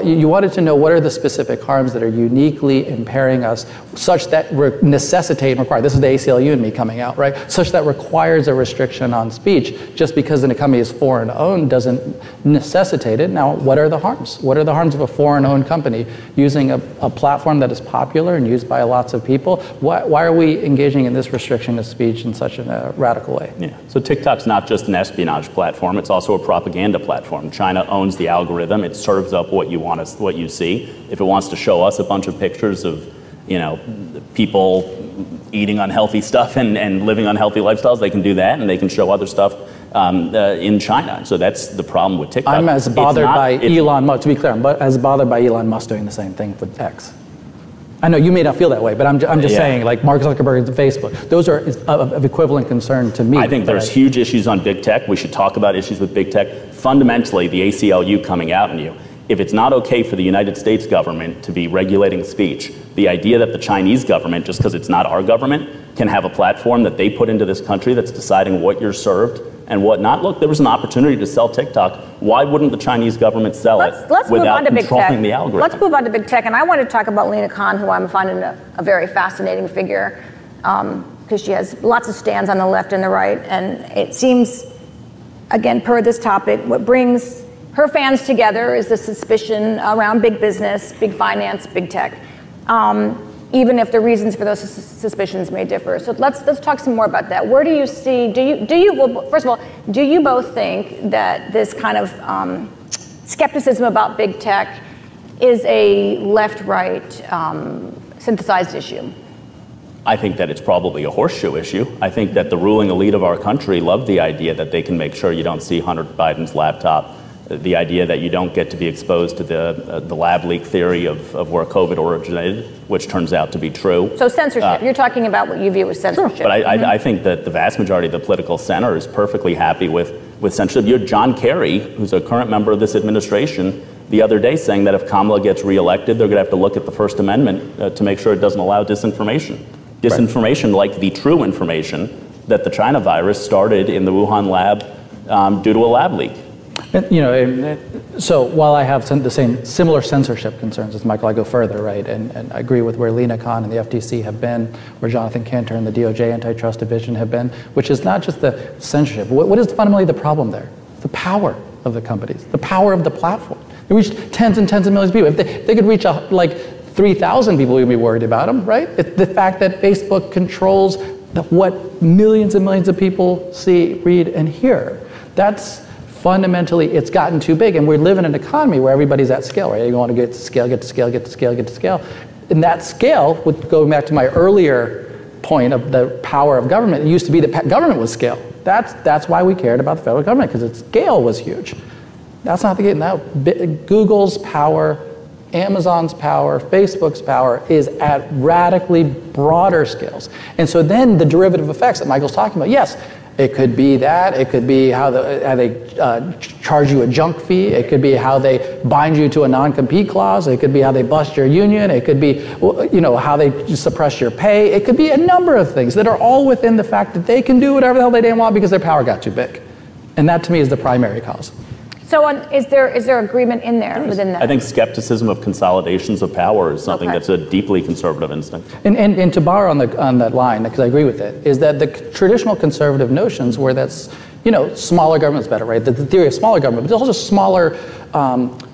[SPEAKER 3] You wanted to know what are the specific harms that are uniquely impairing us, such that necessitate and require, this is the ACLU and me coming out, right? Such that requires a restriction on speech. Just because a company is foreign owned doesn't necessitate it. Now, what are the harms? What are the harms of a foreign owned company using a platform that is popular and used by lots of people? Why are we engaging in this restriction of speech in such a radical way?
[SPEAKER 4] Yeah. So TikTok's not just an espionage platform, it's also a propaganda platform. China owns the algorithm, it serves up what you see. If it wants to show us a bunch of pictures of, people eating unhealthy stuff and living unhealthy lifestyles, they can do that, and they can show other stuff in China. So that's the problem with TikTok.
[SPEAKER 3] I'm as bothered by Elon Musk, to be clear, I'm as bothered by Elon Musk doing the same thing with X. I know you may not feel that way, but I'm just saying, like Mark Zuckerberg and Facebook, those are of equivalent concern to me.
[SPEAKER 4] I think there's huge issues on big tech. We should talk about issues with big tech. Fundamentally, the ACLU coming out in you. If it's not okay for the United States government to be regulating speech, the idea that the Chinese government, just because it's not our government, can have a platform that they put into this country that's deciding what you're served and what not. Look, there was an opportunity to sell TikTok. Why wouldn't the Chinese government sell it without controlling the algorithm?
[SPEAKER 2] Let's move on to big tech. And I want to talk about Lina Khan, who I'm finding a very fascinating figure, because she has lots of stands on the left and the right. And it seems, again, per this topic, what brings her fans together is the suspicion around big business, big finance, big tech, even if the reasons for those suspicions may differ. So let's talk some more about that. Where do you see, well, first of all, do you both think that this kind of skepticism about big tech is a left-right synthesized issue?
[SPEAKER 4] I think that it's probably a horseshoe issue. I think that the ruling elite of our country love the idea that they can make sure you don't see Hunter Biden's laptop, the idea that you don't get to be exposed to the lab leak theory of where COVID originated, which turns out to be true.
[SPEAKER 2] So censorship, you're talking about what you view as censorship.
[SPEAKER 4] Sure, but I think that the vast majority of the political center is perfectly happy with censorship. You had John Kerry, who's a current member of this administration, the other day saying that if Kamala gets reelected, they're going to have to look at the First Amendment to make sure it doesn't allow disinformation. Disinformation, like the true information that the China virus started in the Wuhan lab due to a lab leak.
[SPEAKER 3] So while I have similar censorship concerns as Michael, I go further, right? And I agree with where Lina Khan and the FTC have been, where Jonathan Cantor and the DOJ Antitrust Division have been, which is not just the censorship. What is fundamentally the problem there? The power of the companies, the power of the platform. They reach tens and tens of millions of people. If they could reach like 3,000 people, we'd be worried about them, right? It's the fact that Facebook controls what millions and millions of people see, read, and hear. That's fundamentally, it's gotten too big, and we live in an economy where everybody's at scale, right? You want to get to scale, get to scale, get to scale, get to scale. And that scale, going back to my earlier point of the power of government, it used to be that government was scale. That's why we cared about the federal government, because its scale was huge. That's not the case now. Google's power, Amazon's power, Facebook's power is at radically broader scales. And so then the derivative effects that Michael's talking about, yes, it could be that. It could be how they charge you a junk fee. It could be how they bind you to a non-compete clause. It could be how they bust your union. It could be, how they suppress your pay. It could be a number of things that are all within the fact that they can do whatever the hell they damn want because their power got too big. And that, to me, is the primary cause.
[SPEAKER 2] So is there agreement in there within that?
[SPEAKER 4] I think skepticism of consolidations of power is something that's a deeply conservative instinct.
[SPEAKER 3] And to borrow on that line, because I agree with it, is that the traditional conservative notions where that's, smaller government is better, right? The theory of smaller government, but also smaller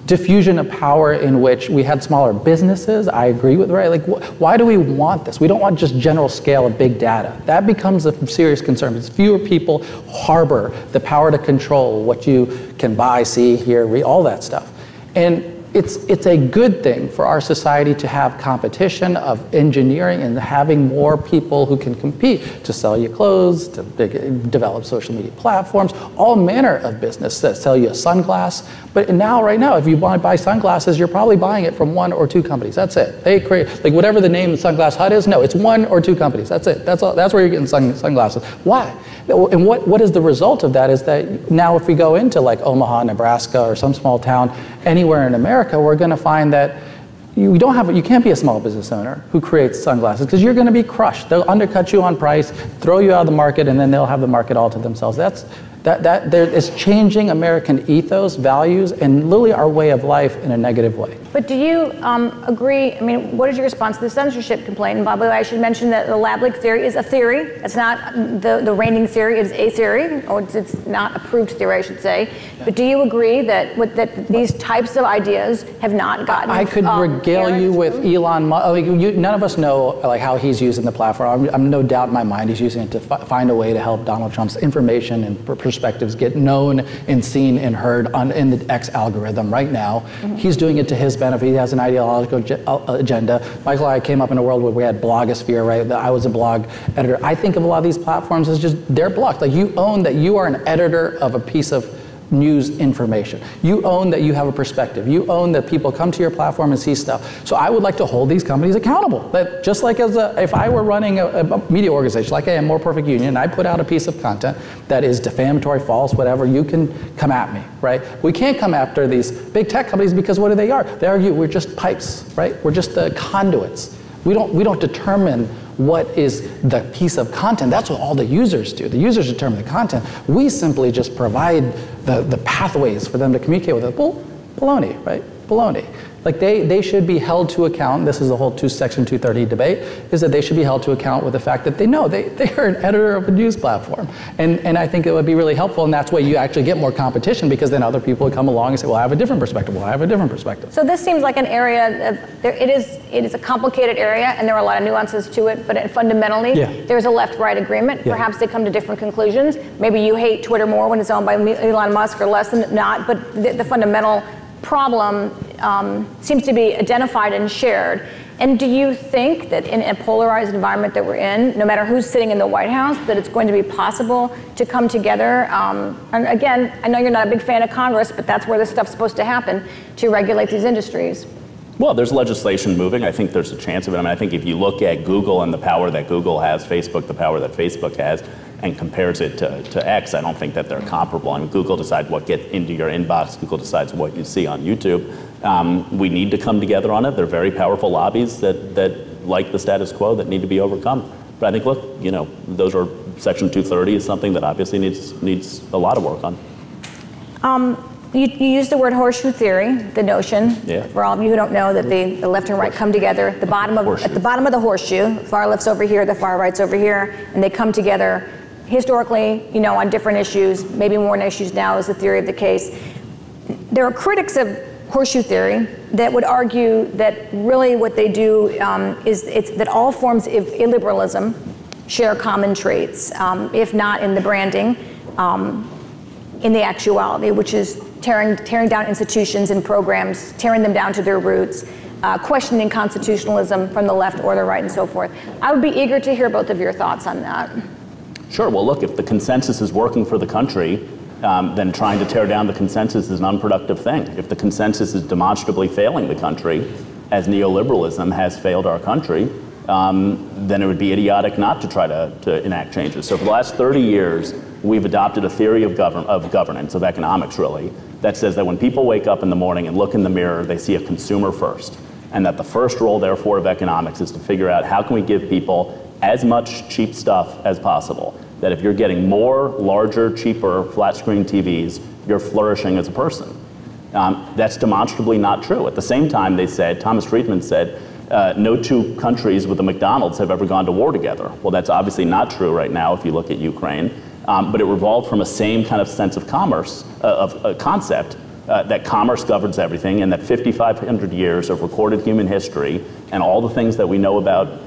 [SPEAKER 3] diffusion of power in which we had smaller businesses. I agree with, right? Like, why do we want this? We don't want just general scale of big data. That becomes a serious concern because fewer people harbor the power to control what you can buy, see, hear, read, all that stuff. And it's a good thing for our society to have competition of engineering and having more people who can compete to sell you clothes, to develop social media platforms, all manner of business that sell you a sunglass. But right now, if you want to buy sunglasses, you're probably buying it from one or two companies. That's it. They create, like whatever the name of the sunglass hut is, no, it's one or two companies. That's it. That's all. That's where you're getting sunglasses. Why? And what is the result of that is that now if we go into like Omaha, Nebraska, or some small town anywhere in America, we're going to find that you can't be a small business owner who creates sunglasses because you're going to be crushed. They'll undercut you on price, throw you out of the market, and then they'll have the market all to themselves. It's changing American ethos, values, and literally our way of life in a negative way.
[SPEAKER 2] But do you agree, I mean, what is your response to the censorship complaint? And by the way, I should mention that the lab leak theory is a theory. It's not the reigning theory, it is a theory, or it's not approved theory, I should say. But do you agree that these types of ideas have not gotten
[SPEAKER 3] I could regale you with Elon Musk. Like, none of us know like how he's using the platform. I'm no doubt in my mind he's using it to find a way to help Donald Trump's information and perspectives get known and seen and heard in the X algorithm right now. Mm-hmm. He's doing it to his benefit. He has an ideological agenda. Michael and I came up in a world where we had blogosphere, right? I was a blog editor. I think of a lot of these platforms as just, they're blocked. Like, you own that you are an editor of a piece of news information. You own that you have a perspective. You own that people come to your platform and see stuff. So I would like to hold these companies accountable. That just like if I were running a media organization, like I am, More Perfect Union, and I put out a piece of content that is defamatory, false, whatever, you can come at me, right? We can't come after these big tech companies because what do they are? They argue we're just pipes, right? We're just the conduits. We don't determine what is the piece of content. That's what all the users do. The users determine the content. We simply just provide the pathways for them to communicate with it. Well, baloney, right? Baloney. Like they should be held to account. This is the whole Section 230 debate, is that they should be held to account with the fact that they know they are an editor of a news platform. And I think it would be really helpful, and that's why you actually get more competition, because then other people would come along and say, well, I have a different perspective. Well, I have a different perspective.
[SPEAKER 2] So this seems like an area of, it is a complicated area, and there are a lot of nuances to it, but fundamentally, there's a left-right agreement. Yeah. Perhaps they come to different conclusions. Maybe you hate Twitter more when it's owned by Elon Musk, or less than not, but the fundamental problem seems to be identified and shared. And do you think that in a polarized environment that we're in, no matter who's sitting in the White House, that it's going to be possible to come together? And again, I know you're not a big fan of Congress, but that's where this stuff's supposed to happen, to regulate these industries.
[SPEAKER 4] Well, there's legislation moving. I think there's a chance of it. I mean, I think if you look at Google and the power that Google has, Facebook, the power that Facebook has, and compares it to X, I don't think that they're comparable. I mean, Google decides what gets into your inbox. Google decides what you see on YouTube. We need to come together on it. They're very powerful lobbies that like the status quo, that need to be overcome. But I think, look, you know, those are Section 230 is something that obviously needs a lot of work on.
[SPEAKER 2] You used the word horseshoe theory, the notion, for all of you who don't know, that the left and right come together at the bottom of the horseshoe. Far left's over here, the far right's over here, and they come together historically, you know, on different issues, maybe more on issues now is the theory of the case. There are critics of horseshoe theory that would argue that really what they do is that all forms of illiberalism share common traits, if not in the branding, in the actuality, which is tearing down institutions and programs, tearing them down to their roots, questioning constitutionalism from the left or the right, and so forth. I would be eager to hear both of your thoughts on that.
[SPEAKER 4] Sure. Well, look, if the consensus is working for the country, then trying to tear down the consensus is an unproductive thing. If the consensus is demonstrably failing the country, as neoliberalism has failed our country, then it would be idiotic not to try to enact changes. So for the last 30 years, we've adopted a theory of governance, of economics really, that says that when people wake up in the morning and look in the mirror, they see a consumer first. And that the first role, therefore, of economics is to figure out how can we give people as much cheap stuff as possible. That if you're getting more, larger, cheaper, flat-screen TVs, you're flourishing as a person. That's demonstrably not true. At the same time, they said, Thomas Friedman said, no two countries with a McDonald's have ever gone to war together. Well, that's obviously not true right now if you look at Ukraine. But it revolved from a same kind of sense of commerce, of a concept, that commerce governs everything, and that 5,500 years of recorded human history and all the things that we know about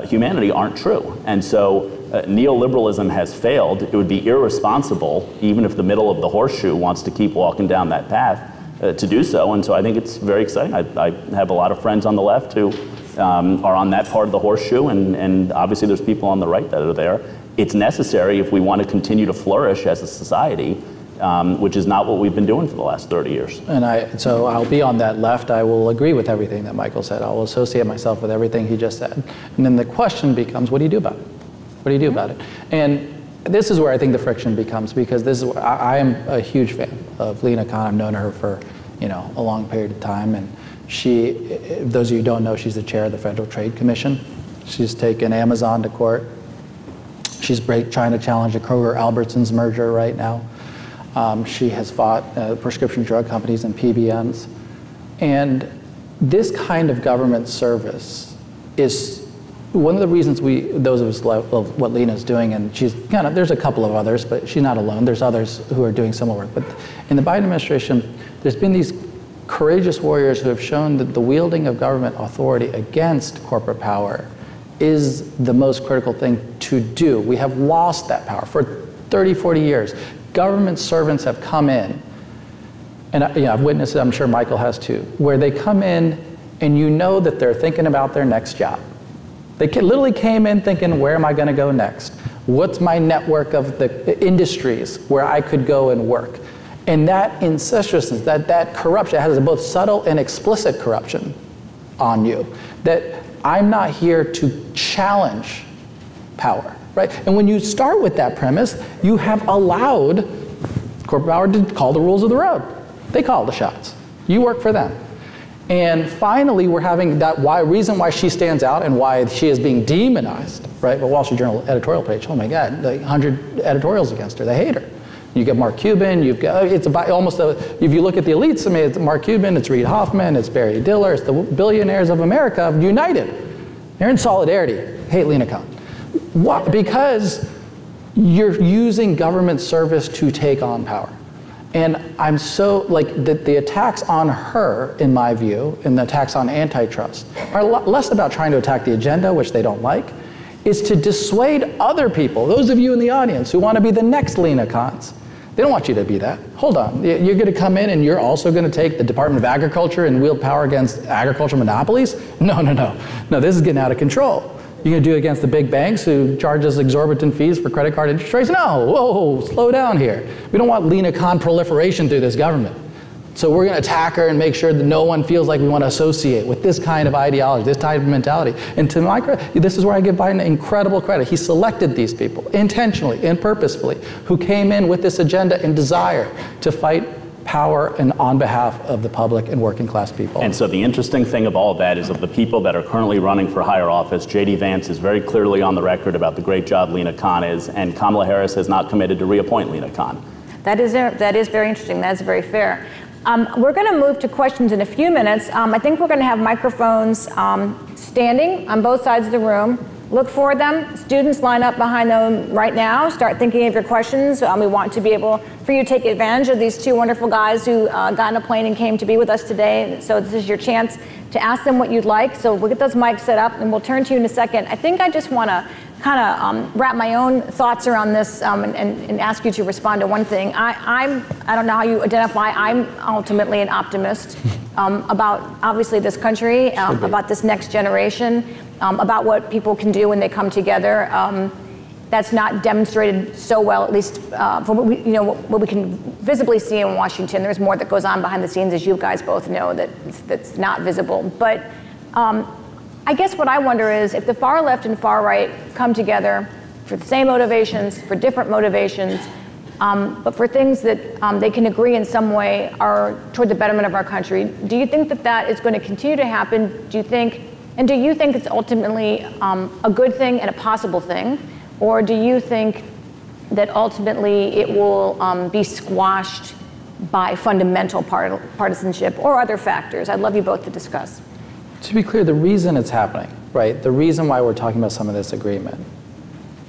[SPEAKER 4] humanity aren't true. And so neoliberalism has failed. It would be irresponsible, even if the middle of the horseshoe wants to keep walking down that path, to do so. And so I think it's very exciting. I have a lot of friends on the left who are on that part of the horseshoe, and obviously there's people on the right that are there. It's necessary if we want to continue to flourish as a society, which is not what we've been doing for the last 30 years. And
[SPEAKER 3] so I'll be on that left. I will agree with everything that Michael said. I will associate myself with everything he just said. And then the question becomes, what do you do about it? What do you do about it? And this is where I think the friction becomes, because this is where I am a huge fan of Lena Khan. I've known her for, you know, a long period of time, and Those of you who don't know, she's the chair of the Federal Trade Commission. She's taken Amazon to court. She's trying to challenge the Kroger-Albertsons merger right now. She has fought prescription drug companies and PBMs. And this kind of government service is one of the reasons those of us love what Lena's doing, and there's a couple of others, but she's not alone. There's others who are doing similar work. But in the Biden administration, there's been these courageous warriors who have shown that the wielding of government authority against corporate power is the most critical thing to do. We have lost that power for 30, 40 years. Government servants have come in, and I've witnessed it, I'm sure Michael has too, where they come in and you know that they're thinking about their next job. They literally came in thinking, where am I going to go next? What's my network of the industries where I could go and work? And that incestuousness, that corruption, has both subtle and explicit corruption on you. That I'm not here to challenge power, right? And when you start with that premise, you have allowed corporate power to call the rules of the road. They call the shots. You work for them. And finally, we're having that reason why she stands out and why she is being demonized, right? The Wall Street Journal editorial page, oh my God, like 100 editorials against her. They hate her. You get Mark Cuban, it's about almost, if you look at the elites, I mean, it's Mark Cuban, it's Reid Hoffman, it's Barry Diller, it's the billionaires of America united. They're in solidarity, hate Lena Khan. What? Because you're using government service to take on power. And I'm so, the attacks on her, in my view, and the attacks on antitrust are less about trying to attack the agenda, which they don't like, is to dissuade other people, those of you in the audience who want to be the next Lena Khans. They don't want you to be that. Hold on, you're going to come in and you're also going to take the Department of Agriculture and wield power against agricultural monopolies? No, this is getting out of control. You're going to do it against the big banks who charge us exorbitant fees for credit card interest rates? No, whoa, slow down here. We don't want Lena Khan proliferation through this government. So we're going to attack her and make sure that no one feels like we want to associate with this kind of ideology, this type of mentality. And to my credit, this is where I give Biden incredible credit. He selected these people intentionally and purposefully who came in with this agenda and desire to fight power and on behalf of the public and working class people.
[SPEAKER 4] And so the interesting thing of all that is of the people that are currently running for higher office, J.D. Vance is very clearly on the record about the great job Lena Khan is, and Kamala Harris has not committed to reappoint Lena Khan.
[SPEAKER 2] That is very interesting. That's very fair. We're going to move to questions in a few minutes. I think we're going to have microphones standing on both sides of the room. Look for them. Students, line up behind them right now. Start thinking of your questions. We want to be able for you to take advantage of these two wonderful guys who got on a plane and came to be with us today. So this is your chance to ask them what you'd like. So we'll get those mics set up and we'll turn to you in a second. I think I just want to kind of wrap my own thoughts around this and ask you to respond to one thing. I don't know how you identify. I'm ultimately an optimist about obviously this country, about this next generation, about what people can do when they come together. That's not demonstrated so well, at least from what we can visibly see in Washington. There's more that goes on behind the scenes, as you guys both know, that's not visible. But I guess what I wonder is if the far left and far right come together for the same motivations, for different motivations, but for things that they can agree in some way are toward the betterment of our country, do you think that that is going to continue to happen? Do you think it's ultimately a good thing and a possible thing? Or do you think that ultimately it will be squashed by fundamental partisanship or other factors? I'd love you both to discuss.
[SPEAKER 3] To be clear, the reason it's happening, right, the reason why we're talking about some of this agreement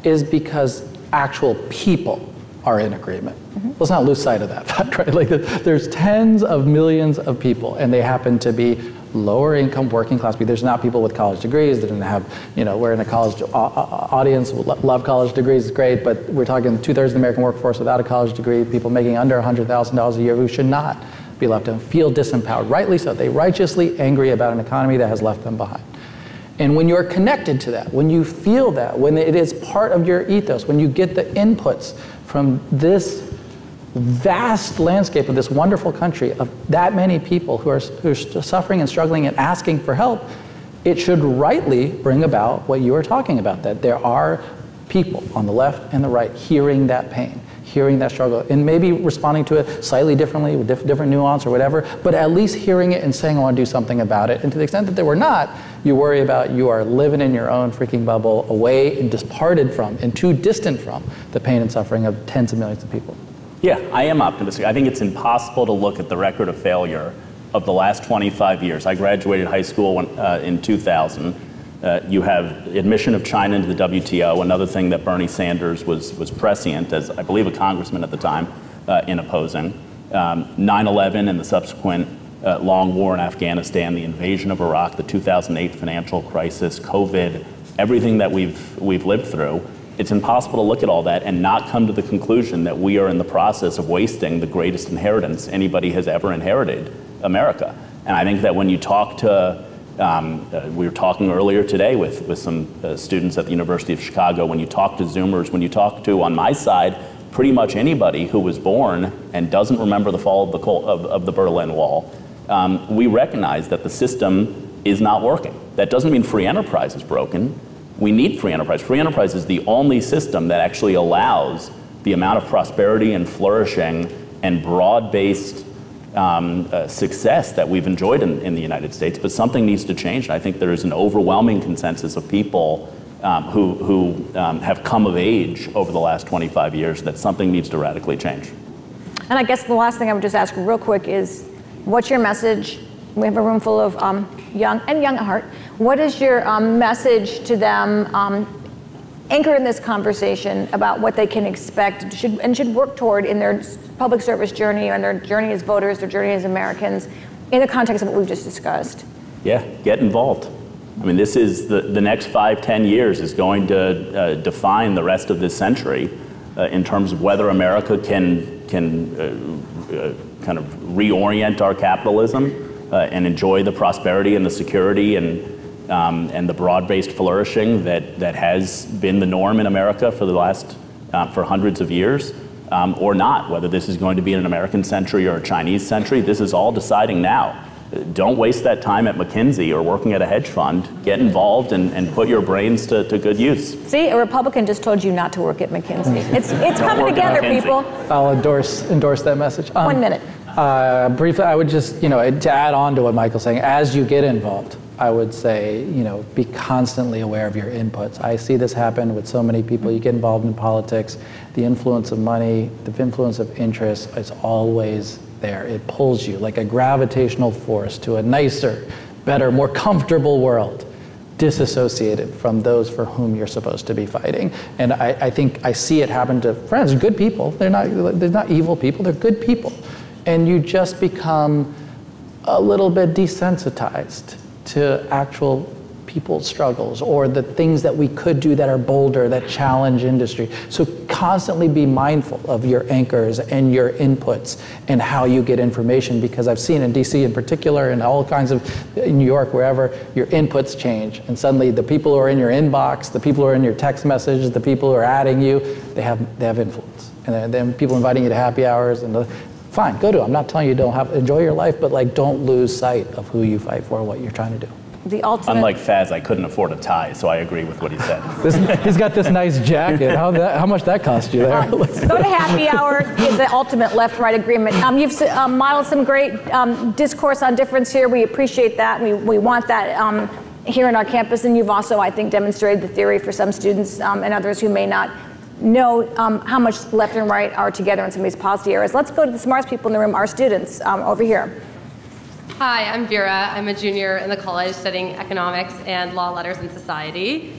[SPEAKER 3] is because actual people are in agreement. Mm-hmm. Let's not lose sight of that fact, right? Like there's tens of millions of people, and they happen to be lower income, working class people. There's not people with college degrees that didn't have, we're in a college audience, love college degrees, it's great, but we're talking 2/3 of the American workforce without a college degree, people making under $100,000 a year who should not be left to feel disempowered. Rightly so. They righteously angry about an economy that has left them behind. And when you're connected to that, when you feel that, when it is part of your ethos, when you get the inputs from this vast landscape of this wonderful country of that many people who are suffering and struggling and asking for help, it should rightly bring about what you were talking about, that there are people on the left and the right hearing that pain, hearing that struggle and maybe responding to it slightly differently with different nuance or whatever, but at least hearing it and saying, I want to do something about it. And to the extent that they were not, you worry about you are living in your own freaking bubble, away and disparted from and too distant from the pain and suffering of tens of millions of people.
[SPEAKER 4] Yeah, I am optimistic. I think it's impossible to look at the record of failure of the last 25 years. I graduated high school in 2000. You have admission of China into the WTO, another thing that Bernie Sanders was prescient, as I believe a congressman at the time, in opposing. 9/11 and the subsequent long war in Afghanistan, the invasion of Iraq, the 2008 financial crisis, COVID, everything that we've lived through. It's impossible to look at all that and not come to the conclusion that we are in the process of wasting the greatest inheritance anybody has ever inherited, America. And I think that when you talk to we were talking earlier today with some students at the University of Chicago. When you talk to Zoomers, when you talk to, on my side, pretty much anybody who was born and doesn't remember the fall of the Berlin Wall, we recognize that the system is not working. That doesn't mean free enterprise is broken. We need free enterprise. Free enterprise is the only system that actually allows the amount of prosperity and flourishing and broad-based success that we've enjoyed in the United States, but something needs to change. And I think there is an overwhelming consensus of people who have come of age over the last 25 years that something needs to radically change.
[SPEAKER 2] And I guess the last thing I would just ask real quick is, what's your message? We have a room full of young at heart. What is your message to them anchored in this conversation about what they can expect should work toward in their public service journey and their journey as voters, their journey as Americans, in the context of what we've just discussed? Yeah,
[SPEAKER 4] get involved. I mean, this is the next 5-10 years is going to define the rest of this century in terms of whether America can kind of reorient our capitalism and enjoy the prosperity and the security and the broad-based flourishing that has been the norm in America for the last for hundreds of years, or not. Whether this is going to be an American century or a Chinese century, this is all deciding now. Don't waste that time at McKinsey or working at a hedge fund. Get involved and put your brains to good use.
[SPEAKER 2] See, a Republican just told you not to work at McKinsey. It's coming together, people.
[SPEAKER 3] I'll endorse that message.
[SPEAKER 2] 1 minute.
[SPEAKER 3] Briefly, I would just, to add on to what Michael's saying, as you get involved, I would say, be constantly aware of your inputs. I see this happen with so many people. You get involved in politics, the influence of money, the influence of interest is always there. It pulls you like a gravitational force to a nicer, better, more comfortable world, disassociated from those for whom you're supposed to be fighting. And I think I see it happen to friends, good people. They're not evil people, they're good people. And you just become a little bit desensitized to actual people's struggles or the things that we could do that are bolder, that challenge industry. So constantly be mindful of your anchors and your inputs and how you get information, because I've seen in DC in particular and all kinds of, in New York, wherever, your inputs change. And suddenly the people who are in your inbox, the people who are in your text messages, the people who are adding you, they have influence. And then people inviting you to happy hours and fine, go to. I'm not telling you don't enjoy your life, but don't lose sight of who you fight for and what you're trying to do.
[SPEAKER 2] The ultimate.
[SPEAKER 4] Unlike Faiz, I couldn't afford a tie, so I agree with what he said.
[SPEAKER 3] He's got this nice jacket. How much that cost you there?
[SPEAKER 2] Go to happy hour is the ultimate left-right agreement. You've modeled some great discourse on difference here. We appreciate that. We want that here on our campus, and you've also, I think, demonstrated the theory for some students and others who may not know how much left and right are together in some of these policy areas. Let's go to the smartest people in the room, our students over here.
[SPEAKER 5] Hi, I'm Vera. I'm a junior in the college studying economics and law, letters, and society.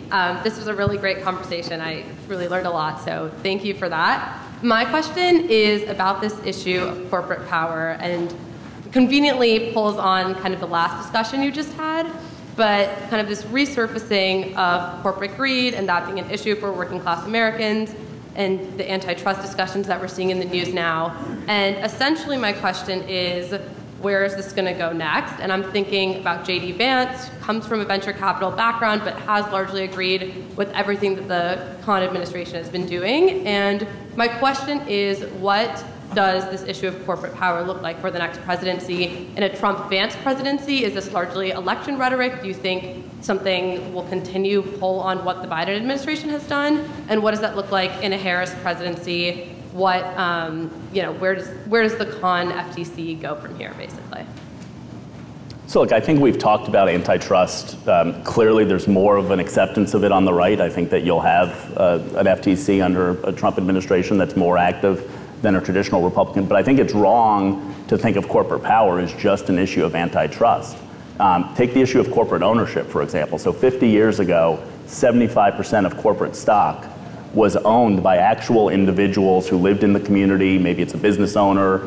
[SPEAKER 5] This was a really great conversation. I really learned a lot, so thank you for that. My question is about this issue of corporate power and conveniently pulls on kind of the last discussion you just had, but kind of this resurfacing of corporate greed and that being an issue for working class Americans and the antitrust discussions that we're seeing in the news now. And essentially my question is, where is this going to go next? And I'm thinking about J.D. Vance, comes from a venture capital background, but has largely agreed with everything that the Khan administration has been doing. And my question is, what does this issue of corporate power look like for the next presidency? In a Trump-Vance presidency, is this largely election rhetoric? Do you think something will continue pull on what the Biden administration has done? And what does that look like in a Harris presidency? what, where does the con FTC go from here, basically?
[SPEAKER 4] So look, I think we've talked about antitrust. Clearly there's more of an acceptance of it on the right. I think that you'll have an FTC under a Trump administration that's more active than a traditional Republican. But I think it's wrong to think of corporate power as just an issue of antitrust. Take the issue of corporate ownership, for example. So 50 years ago, 75% of corporate stock was owned by actual individuals who lived in the community. Maybe it's a business owner,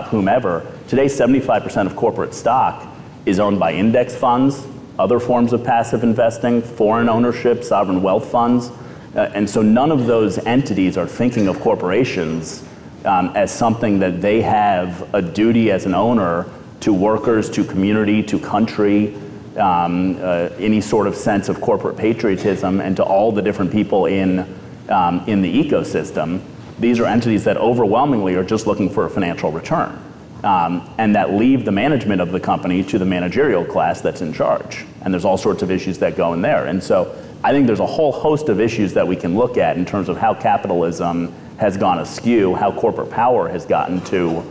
[SPEAKER 4] whomever. Today, 75% of corporate stock is owned by index funds, other forms of passive investing, foreign ownership, sovereign wealth funds. And so none of those entities are thinking of corporations as something that they have a duty as an owner to workers, to community, to country, any sort of sense of corporate patriotism, and to all the different people in the ecosystem. These are entities that overwhelmingly are just looking for a financial return. And that leave the management of the company to the managerial class that's in charge. And there's all sorts of issues that go in there. And so I think there's a whole host of issues that we can look at in terms of how capitalism has gone askew, how corporate power has gotten too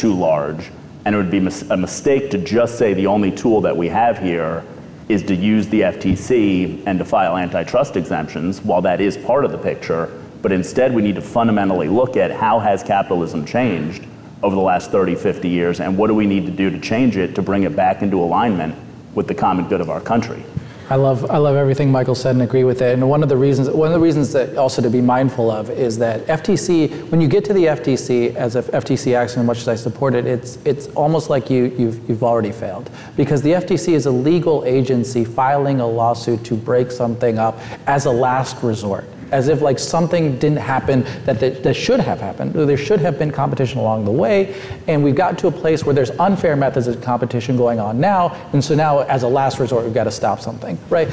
[SPEAKER 4] large. And it would be a mistake to just say the only tool that we have here is to use the FTC and to file antitrust exemptions, while that is part of the picture. But instead, we need to fundamentally look at how has capitalism changed over the last 30, 50 years, and what do we need to do to change it to bring it back into alignment with the common good of our country.
[SPEAKER 3] I love everything Michael said and agree with it. And one of the reasons that also to be mindful of is that FTC, when you get to the FTC as a FTC action, as much as I support it, it's almost like you've already failed, because the FTC is a legal agency filing a lawsuit to break something up as a last resort. As if like something didn't happen that should have happened. There should have been competition along the way, and we've gotten to a place where there's unfair methods of competition going on now, and so now as a last resort we've got to stop something, right?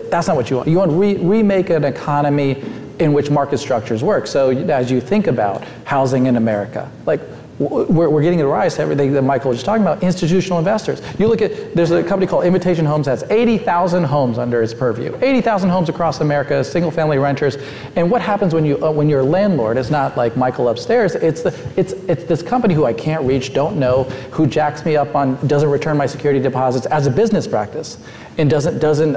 [SPEAKER 3] That's not what you want. You want to remake an economy in which market structures work. So as you think about housing in America, like we're getting a rise to everything that Michael was just talking about, institutional investors. You look at, there's a company called Invitation Homes that has 80,000 homes under its purview. 80,000 homes across America, single family renters. And what happens when you're a landlord? It's not like Michael upstairs, it's this company who I can't reach, don't know, who jacks me up on, doesn't return my security deposits as a business practice, and doesn't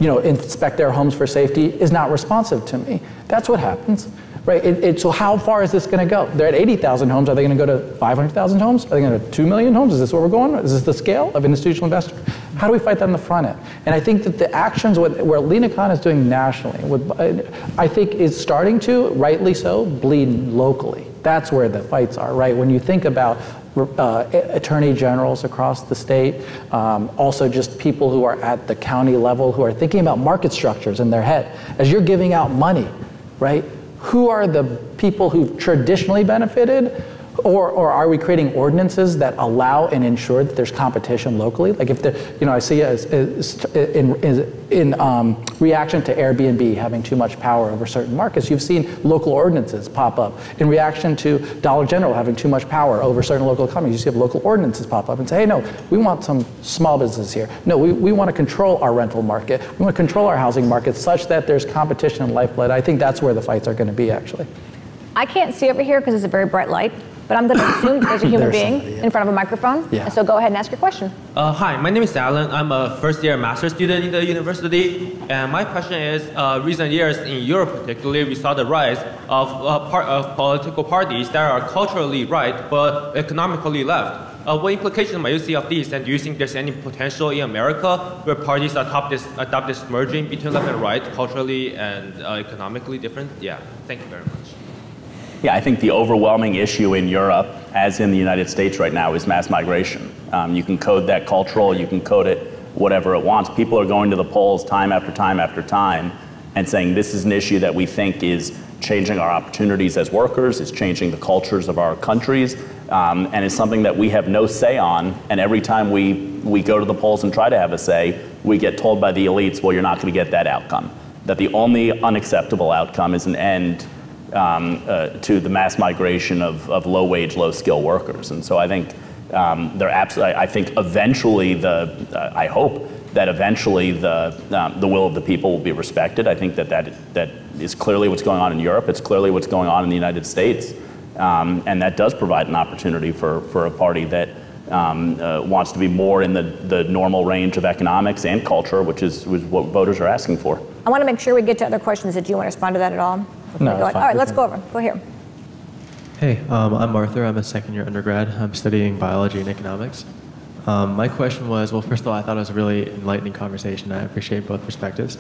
[SPEAKER 3] inspect their homes for safety, is not responsive to me. That's what happens. Right, so how far is this going to go? They're at 80,000 homes. Are they going to go to 500,000 homes? Are they going to 2 million homes? Is this where we're going? Is this the scale of an institutional investor? How do we fight that on the front end? And I think that the actions where Lina Khan is doing nationally, I think is starting to, rightly so, bleed locally. That's where the fights are, right? When you think about attorney generals across the state, also just people who are at the county level who are thinking about market structures in their head. As you're giving out money, right? Who are the people who've traditionally benefited? Or are we creating ordinances that allow and ensure that there's competition locally? Like if I see in reaction to Airbnb having too much power over certain markets, you've seen local ordinances pop up. In reaction to Dollar General having too much power over certain local companies, you see local ordinances pop up and say, hey, no, we want some small businesses here. No, we want to control our rental market. We want to control our housing market such that there's competition and lifeblood. I think that's where the fights are going to be, actually.
[SPEAKER 2] I can't see over here because it's a very bright light, but I'm going to assume there's a human being in front of a microphone. Yeah. And so go ahead and ask your question.
[SPEAKER 6] Hi, my name is Alan. I'm a first-year master's student in the university. And my question is, recent years in Europe particularly, we saw the rise of political parties that are culturally right but economically left. What implications might you see of these, and do you think there's any potential in America where parties adopt this merging between left and right, culturally and economically different? Yeah, thank you very much.
[SPEAKER 4] Yeah, I think the overwhelming issue in Europe, as in the United States right now, is mass migration. You can code that cultural, you can code it whatever it wants. People are going to the polls time after time after time and saying this is an issue that we think is changing our opportunities as workers, is changing the cultures of our countries, and is something that we have no say on. And every time we go to the polls and try to have a say, we get told by the elites, well, you're not going to get that outcome. That the only unacceptable outcome is an end to the mass migration of low-wage, low-skill workers. And so I think I think eventually I hope that eventually the will of the people will be respected. I think that is clearly what's going on in Europe. It's clearly what's going on in the United States. And that does provide an opportunity for a party that wants to be more in the normal range of economics and culture, which is what voters are asking for.
[SPEAKER 2] I want to make sure we get to other questions. Did you want to respond to that at all?
[SPEAKER 3] No,
[SPEAKER 2] all right, let's go over. Go here.
[SPEAKER 7] Hey, I'm Arthur. I'm a second-year undergrad. I'm studying biology and economics. My question was, well, first of all, I thought it was a really enlightening conversation. I appreciate both perspectives.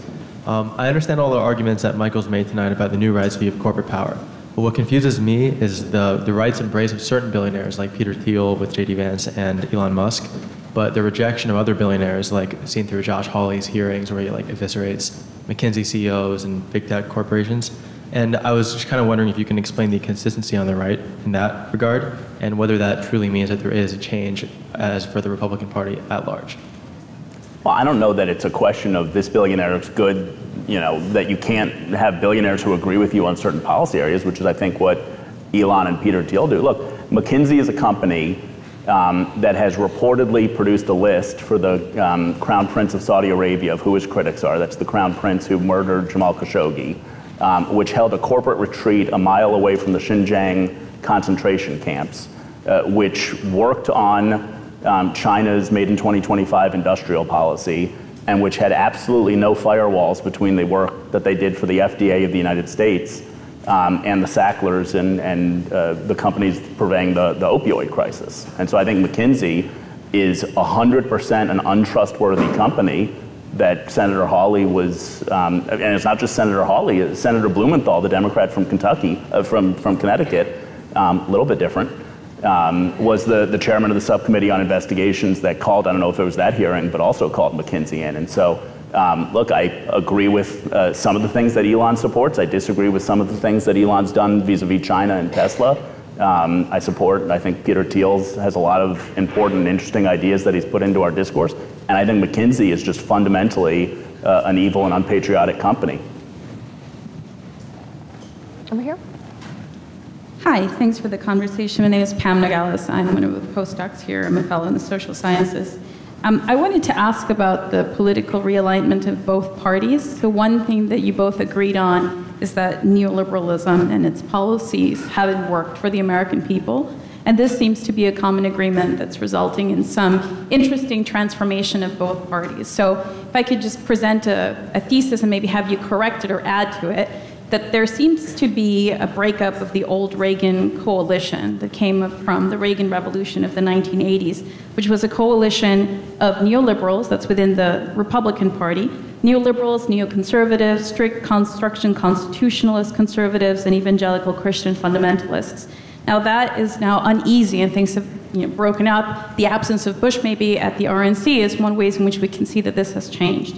[SPEAKER 7] I understand all the arguments that Michael's made tonight about the new rights via corporate power. But what confuses me is the rights embrace of certain billionaires like Peter Thiel with J.D. Vance and Elon Musk, but the rejection of other billionaires like seen through Josh Hawley's hearings where he eviscerates McKinsey CEOs and big tech corporations. And I was just kind of wondering if you can explain the consistency on the right in that regard, and whether that truly means that there is a change as for the Republican Party at large.
[SPEAKER 4] Well, I don't know that it's a question of this billionaire is good, that you can't have billionaires who agree with you on certain policy areas, which is, I think, what Elon and Peter Thiel do. Look, McKinsey is a company that has reportedly produced a list for the Crown Prince of Saudi Arabia of who his critics are. That's the Crown Prince who murdered Jamal Khashoggi, which held a corporate retreat a mile away from the Xinjiang concentration camps, which worked on China's Made in 2025 industrial policy, and which had absolutely no firewalls between the work that they did for the FDA of the United States and the Sacklers and the companies purveying the opioid crisis. And so I think McKinsey is 100% an untrustworthy company that Senator Hawley was, and it's not just Senator Hawley, it's Senator Blumenthal, the Democrat from Kentucky, from Connecticut, a little bit different, was the chairman of the subcommittee on investigations that called, I don't know if it was that hearing, but also called McKinsey in. And so, look, I agree with some of the things that Elon supports. I disagree with some of the things that Elon's done vis-a-vis China and Tesla. I think Peter Thiel has a lot of important and interesting ideas that he's put into our discourse. And I think McKinsey is just fundamentally an evil and unpatriotic company.
[SPEAKER 2] Over here.
[SPEAKER 8] Hi, thanks for the conversation. My name is Pam Nogales. I'm one of the postdocs here. I'm a fellow in the social sciences. I wanted to ask about the political realignment of both parties. So one thing that you both agreed on is that neoliberalism and its policies haven't worked for the American people. And this seems to be a common agreement that's resulting in some interesting transformation of both parties. So if I could just present a thesis and maybe have you correct it or add to it, that there seems to be a breakup of the old Reagan coalition that came from the Reagan Revolution of the 1980s, which was a coalition of neoliberals, that's within the Republican Party, neoliberals, neoconservatives, strict construction constitutionalist conservatives, and evangelical Christian fundamentalists. Now that is now uneasy and things have broken up. The absence of Bush maybe at the RNC is one way in which we can see that this has changed.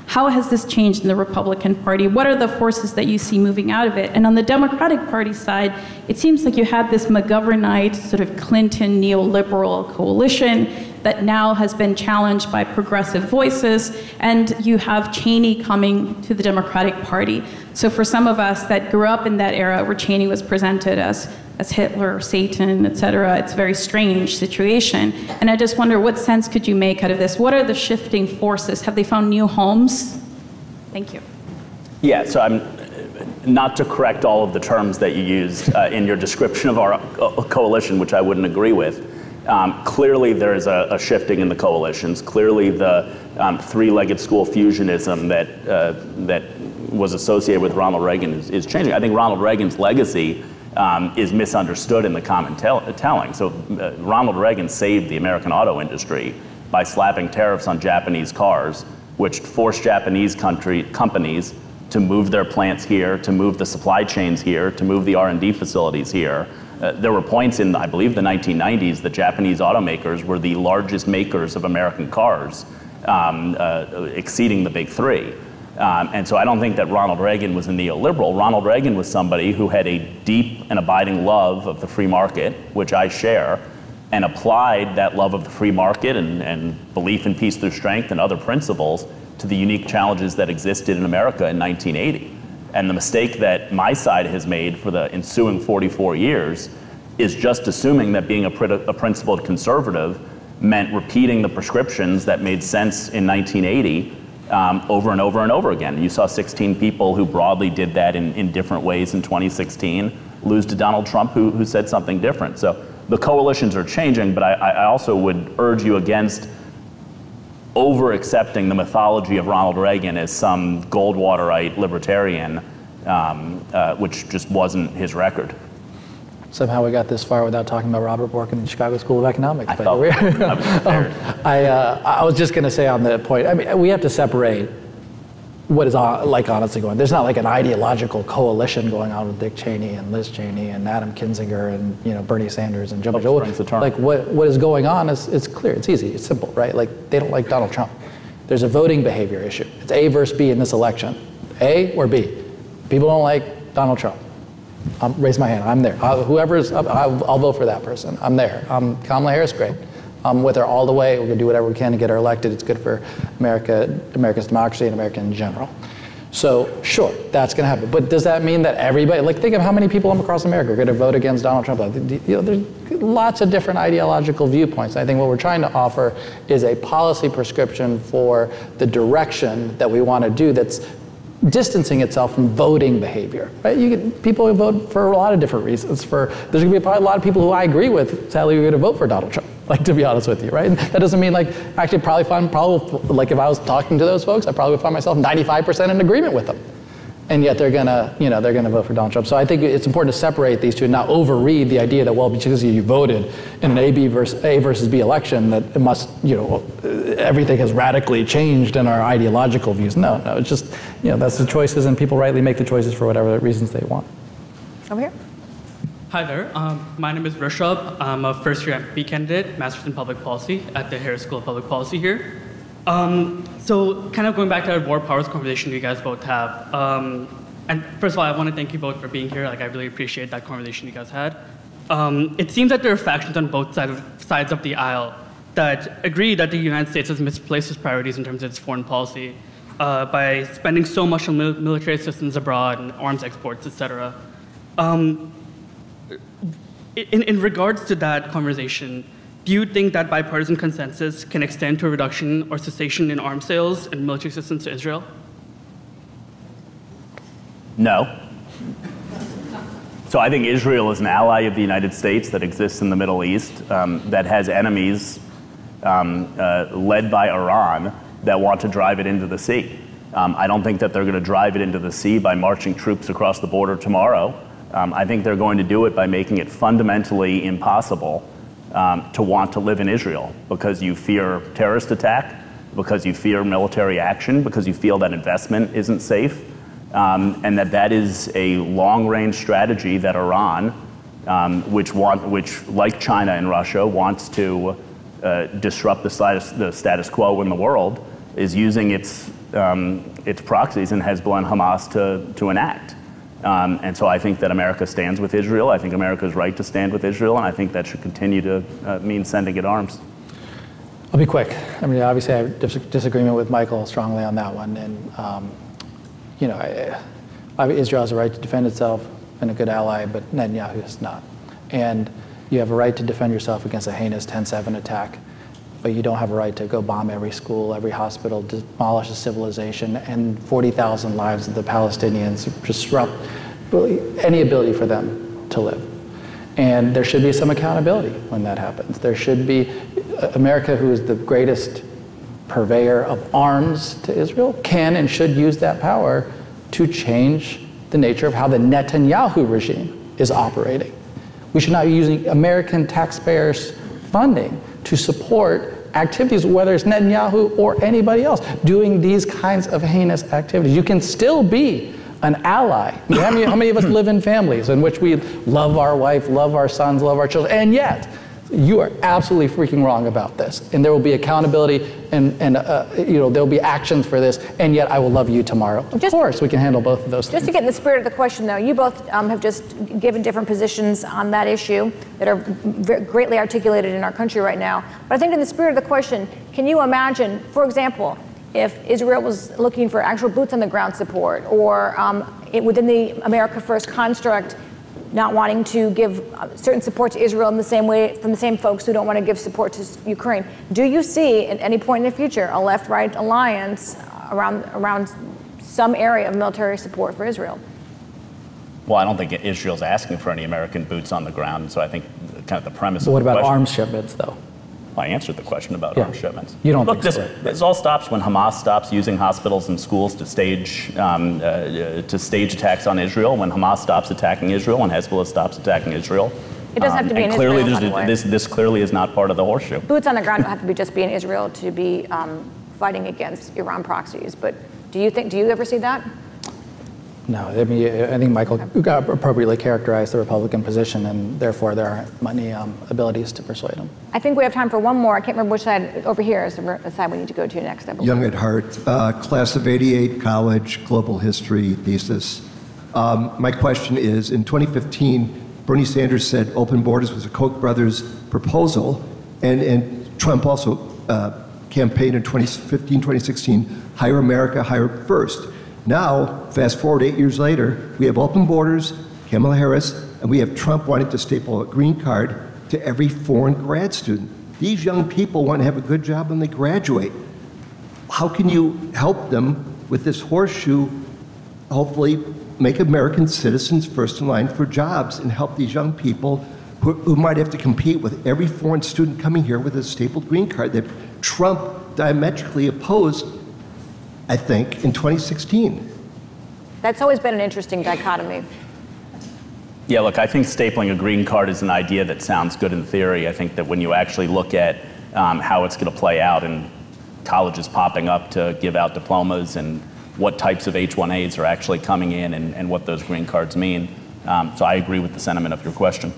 [SPEAKER 8] How has this changed in the Republican Party? What are the forces that you see moving out of it? And on the Democratic Party side, it seems like you had this McGovernite, sort of Clinton neoliberal coalition that now has been challenged by progressive voices, and you have Cheney coming to the Democratic Party. So for some of us that grew up in that era where Cheney was presented as Hitler, Satan, et cetera, it's a very strange situation. And I just wonder, what sense could you make out of this? What are the shifting forces? Have they found new homes? Thank you.
[SPEAKER 4] Yeah, so I'm not to correct all of the terms that you used in your description of our coalition, which I wouldn't agree with. Clearly there is a shifting in the coalitions. Clearly the three-legged stool fusionism that was associated with Ronald Reagan is changing. I think Ronald Reagan's legacy is misunderstood in the common telling. So Ronald Reagan saved the American auto industry by slapping tariffs on Japanese cars, which forced Japanese companies to move their plants here, to move the supply chains here, to move the R&D facilities here. There were points in, I believe, the 1990s that Japanese automakers were the largest makers of American cars, exceeding the big three. And so I don't think that Ronald Reagan was a neoliberal. Ronald Reagan was somebody who had a deep and abiding love of the free market, which I share, and applied that love of the free market and belief in peace through strength and other principles to the unique challenges that existed in America in 1980. And the mistake that my side has made for the ensuing 44 years is just assuming that being a principled conservative meant repeating the prescriptions that made sense in 1980 over and over and over again. You saw 16 people who broadly did that in different ways in 2016 lose to Donald Trump, who said something different. So the coalitions are changing, but I also would urge you against over-accepting the mythology of Ronald Reagan as some Goldwaterite libertarian, which just wasn't his record.
[SPEAKER 3] Somehow we got this far without talking about Robert Bork and the Chicago School of Economics.
[SPEAKER 4] I
[SPEAKER 3] was just going to say on the point, I mean, we have to separate what is like honestly going. There's not like an ideological coalition going on with Dick Cheney and Liz Cheney and Adam Kinzinger and Bernie Sanders and Joe Biden. Like what is going on is clear. It's easy. It's simple, right? Like they don't like Donald Trump. There's a voting behavior issue. It's A versus B in this election. A or B. People don't like Donald Trump. Raise my hand. I'm there. Whoever's up, I'll vote for that person. I'm there. Kamala Harris, great. I'm with her all the way. We're going to do whatever we can to get her elected. It's good for America's democracy and America in general. So sure, that's going to happen. But does that mean that everybody, like think of how many people across America are going to vote against Donald Trump? There's lots of different ideological viewpoints. I think what we're trying to offer is a policy prescription for the direction that we want to do that's distancing itself from voting behavior, right? You get people who vote for a lot of different reasons. There's going to be a lot of people who I agree with, sadly, who are going to vote for Donald Trump, like, to be honest with you, right? And that doesn't mean, like, actually like if I was talking to those folks, I probably would find myself 95% in agreement with them. And yet they're going to vote for Donald Trump. So I think it's important to separate these two and not overread the idea that, well, because you voted in an A versus B election, that it must, everything has radically changed in our ideological views. No, it's just, that's the choices, and people rightly make the choices for whatever reasons they want.
[SPEAKER 2] Over here.
[SPEAKER 9] Hi there. My name is Rishabh. I'm a first-year MP candidate, Master's in Public Policy at the Harris School of Public Policy here. So kind of going back to our war powers conversation you guys both have. And first of all, I want to thank you both for being here. Like, I really appreciate that conversation you guys had. It seems that there are factions on both sides of the aisle that agree that the United States has misplaced its priorities in terms of its foreign policy by spending so much on military assistance abroad and arms exports, et cetera. In regards to that conversation, do you think that bipartisan consensus can extend to a reduction or cessation in arms sales and military assistance to Israel?
[SPEAKER 4] No. So I think Israel is an ally of the United States that exists in the Middle East, that has enemies led by Iran that want to drive it into the sea. I don't think that they're going to drive it into the sea by marching troops across the border tomorrow. I think they're going to do it by making it fundamentally impossible to want to live in Israel, because you fear terrorist attack, because you fear military action, because you feel that investment isn't safe, and that is a long-range strategy that Iran, which like China and Russia, wants to disrupt the status quo in the world, is using its proxies in Hezbollah and Hamas to enact. And so I think that America stands with Israel. I think America is right to stand with Israel, and I think that should continue to mean sending it arms.
[SPEAKER 3] I'll be quick. I mean, obviously I have disagreement with Michael strongly on that one. And, Israel has a right to defend itself and a good ally, but Netanyahu is not. And you have a right to defend yourself against a heinous 10/7 attack, but you don't have a right to go bomb every school, every hospital, demolish a civilization, and 40,000 lives of the Palestinians, disrupt any ability for them to live. And there should be some accountability when that happens. There should be, America, who is the greatest purveyor of arms to Israel, can and should use that power to change the nature of how the Netanyahu regime is operating. We should not be using American taxpayers' funding to support activities, whether it's Netanyahu or anybody else, doing these kinds of heinous activities. You can still be an ally. I mean, how many of us live in families in which we love our wife, love our sons, love our children, and yet you are absolutely freaking wrong about this, and there will be accountability, and there will be actions for this, and yet I will love you tomorrow. Of course, we can handle both of those things.
[SPEAKER 2] Just to get in the spirit of the question, though, you both have just given different positions on that issue that are greatly articulated in our country right now. But I think in the spirit of the question, can you imagine, for example, if Israel was looking for actual boots on the ground support, or within the America First construct, not wanting to give certain support to Israel in the same way from the same folks who don't want to give support to Ukraine. Do you see at any point in the future a left-right alliance around some area of military support for Israel?
[SPEAKER 4] Well, I don't think Israel's asking for any American boots on the ground, so I think kind of the premise of the
[SPEAKER 3] What about
[SPEAKER 4] question,
[SPEAKER 3] arms shipments, though?
[SPEAKER 4] Well, I answered the question about arms shipments.
[SPEAKER 3] You don't
[SPEAKER 4] Look,
[SPEAKER 3] think so?
[SPEAKER 4] This all stops when Hamas stops using hospitals and schools to stage attacks on Israel, when Hamas stops attacking Israel, when Hezbollah stops attacking Israel.
[SPEAKER 2] It doesn't have to be in
[SPEAKER 4] clearly
[SPEAKER 2] Israel, by the way.
[SPEAKER 4] this clearly is not part of the horseshoe.
[SPEAKER 2] Boots on the ground don't have to just be in Israel to be fighting against Iran proxies. But do you ever see that?
[SPEAKER 3] No, I mean, I think Michael appropriately characterized the Republican position, and therefore there aren't many abilities to persuade him.
[SPEAKER 2] I think we have time for one more. I can't remember which side. Over here is the side we need to go to next, I believe.
[SPEAKER 10] Young at heart, class of '88, college, global history thesis. My question is, in 2015, Bernie Sanders said open borders was a Koch brothers proposal, and Trump also campaigned in 2015, 2016, hire America, hire first. Now, fast forward 8 years later, we have open borders, Kamala Harris, and we have Trump wanting to staple a green card to every foreign grad student. These young people want to have a good job when they graduate. How can you help them with this horseshoe, hopefully make American citizens first in line for jobs and help these young people who might have to compete with every foreign student coming here with a stapled green card that Trump diametrically opposed, I think, in 2016.
[SPEAKER 2] That's always been an interesting dichotomy.
[SPEAKER 4] Yeah, look, I think stapling a green card is an idea that sounds good in theory. I think that when you actually look at how it's going to play out and colleges popping up to give out diplomas and what types of H-1As are actually coming in and what those green cards mean. So I agree with the sentiment of your question.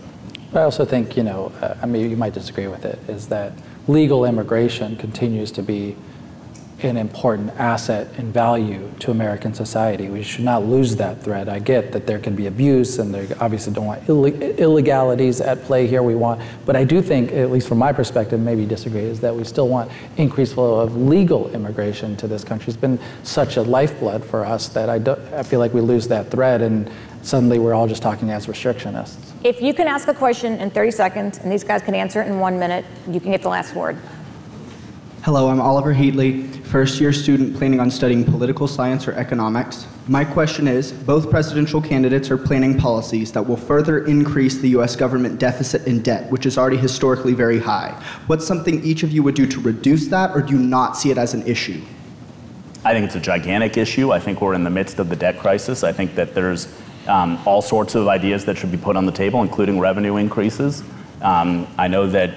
[SPEAKER 3] But I also think, I mean, you might disagree with it, is that legal immigration continues to be an important asset and value to American society. We should not lose that thread. I get that there can be abuse, and they obviously don't want illegalities at play here. But I do think, at least from my perspective, maybe you disagree, is that we still want increased flow of legal immigration to this country. It's been such a lifeblood for us that I feel like we lose that thread, and suddenly we're all just talking as restrictionists. If
[SPEAKER 2] you can ask a question in 30 seconds, and these guys can answer it in 1 minute, you can get the last word.
[SPEAKER 11] Hello, I'm Oliver Heatley, first-year student planning on studying political science or economics. My question is, both presidential candidates are planning policies that will further increase the U.S. government deficit and debt, which is already historically very high. What's something each of you would do to reduce that, or do you not see it as an issue?
[SPEAKER 4] I think it's a gigantic issue. I think we're in the midst of the debt crisis. I think that there's all sorts of ideas that should be put on the table, including revenue increases. I know that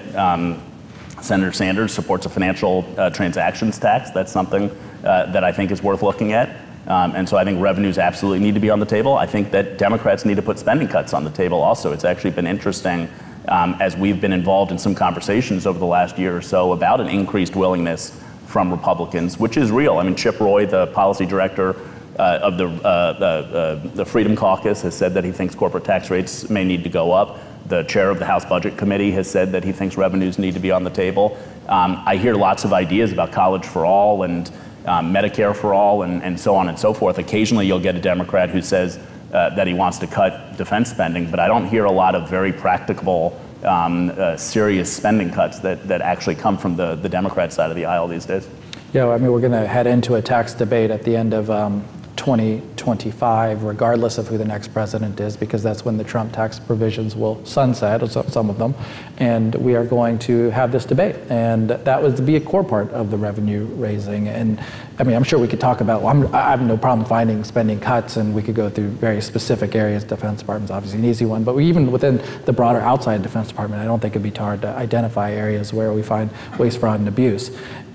[SPEAKER 4] Senator Sanders supports a financial transactions tax. That's something that I think is worth looking at. And so I think revenues absolutely need to be on the table. I think that Democrats need to put spending cuts on the table also. It's actually been interesting as we've been involved in some conversations over the last year or so about an increased willingness from Republicans, which is real. I mean, Chip Roy, the policy director of the Freedom Caucus, has said that he thinks corporate tax rates may need to go up. The chair of the House Budget Committee has said that he thinks revenues need to be on the table. I hear lots of ideas about college for all and Medicare for all and so on and so forth. Occasionally you'll get a Democrat who says that he wants to cut defense spending, but I don't hear a lot of very practicable, serious spending cuts that actually come from the Democrat side of the aisle these days.
[SPEAKER 3] Yeah, I mean, we're going to head into a tax debate at the end of 2025, regardless of who the next president is, because that's when the Trump tax provisions will sunset, some of them, and we are going to have this debate, and that would be a core part of the revenue raising. And I mean, I'm sure we could talk about, I have no problem finding spending cuts, and we could go through very specific areas. Defense Department's obviously an easy one, but even within the broader outside Defense Department, I don't think it'd be too hard to identify areas where we find waste, fraud, and abuse.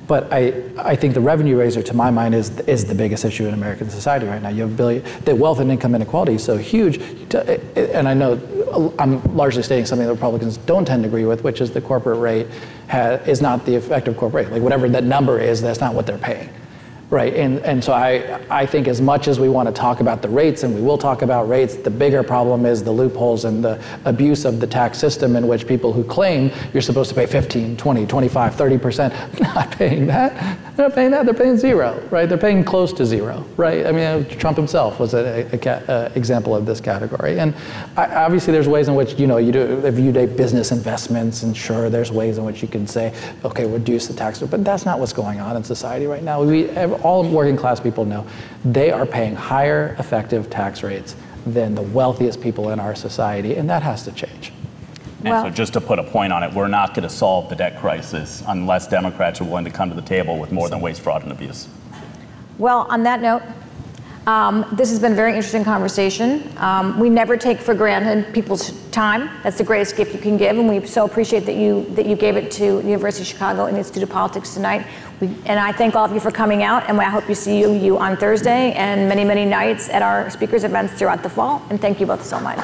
[SPEAKER 3] But I think the revenue raiser, to my mind, is the biggest issue in American society right now. You have the wealth and income inequality is so huge, and I know I'm largely stating something that Republicans don't tend to agree with, which is the corporate rate is not the effective corporate rate. Like whatever that number is, that's not what they're paying. Right, and so I think as much as we want to talk about the rates, and we will talk about rates, the bigger problem is the loopholes and the abuse of the tax system in which people who claim you're supposed to pay 15, 20, 25, 30%, not paying that. They're not paying that, they're paying zero, right? They're paying close to zero, right? I mean, Trump himself was an example of this category. And obviously there's ways in which, you know, if you do business investments, and sure, there's ways in which you can say, okay, reduce the tax, but that's not what's going on in society right now. All working class people know they are paying higher effective tax rates than the wealthiest people in our society, and that has to change.
[SPEAKER 4] And so just to put a point on it, we're not going to solve the debt crisis unless Democrats are willing to come to the table with more than waste, fraud, and abuse.
[SPEAKER 2] Well, on that note, this has been a very interesting conversation. We never take for granted people's time. That's the greatest gift you can give, and we so appreciate that you gave it to the University of Chicago and the Institute of Politics tonight. And I thank all of you for coming out, and I hope you see you on Thursday and many, many nights at our speakers events throughout the fall. And thank you both so much.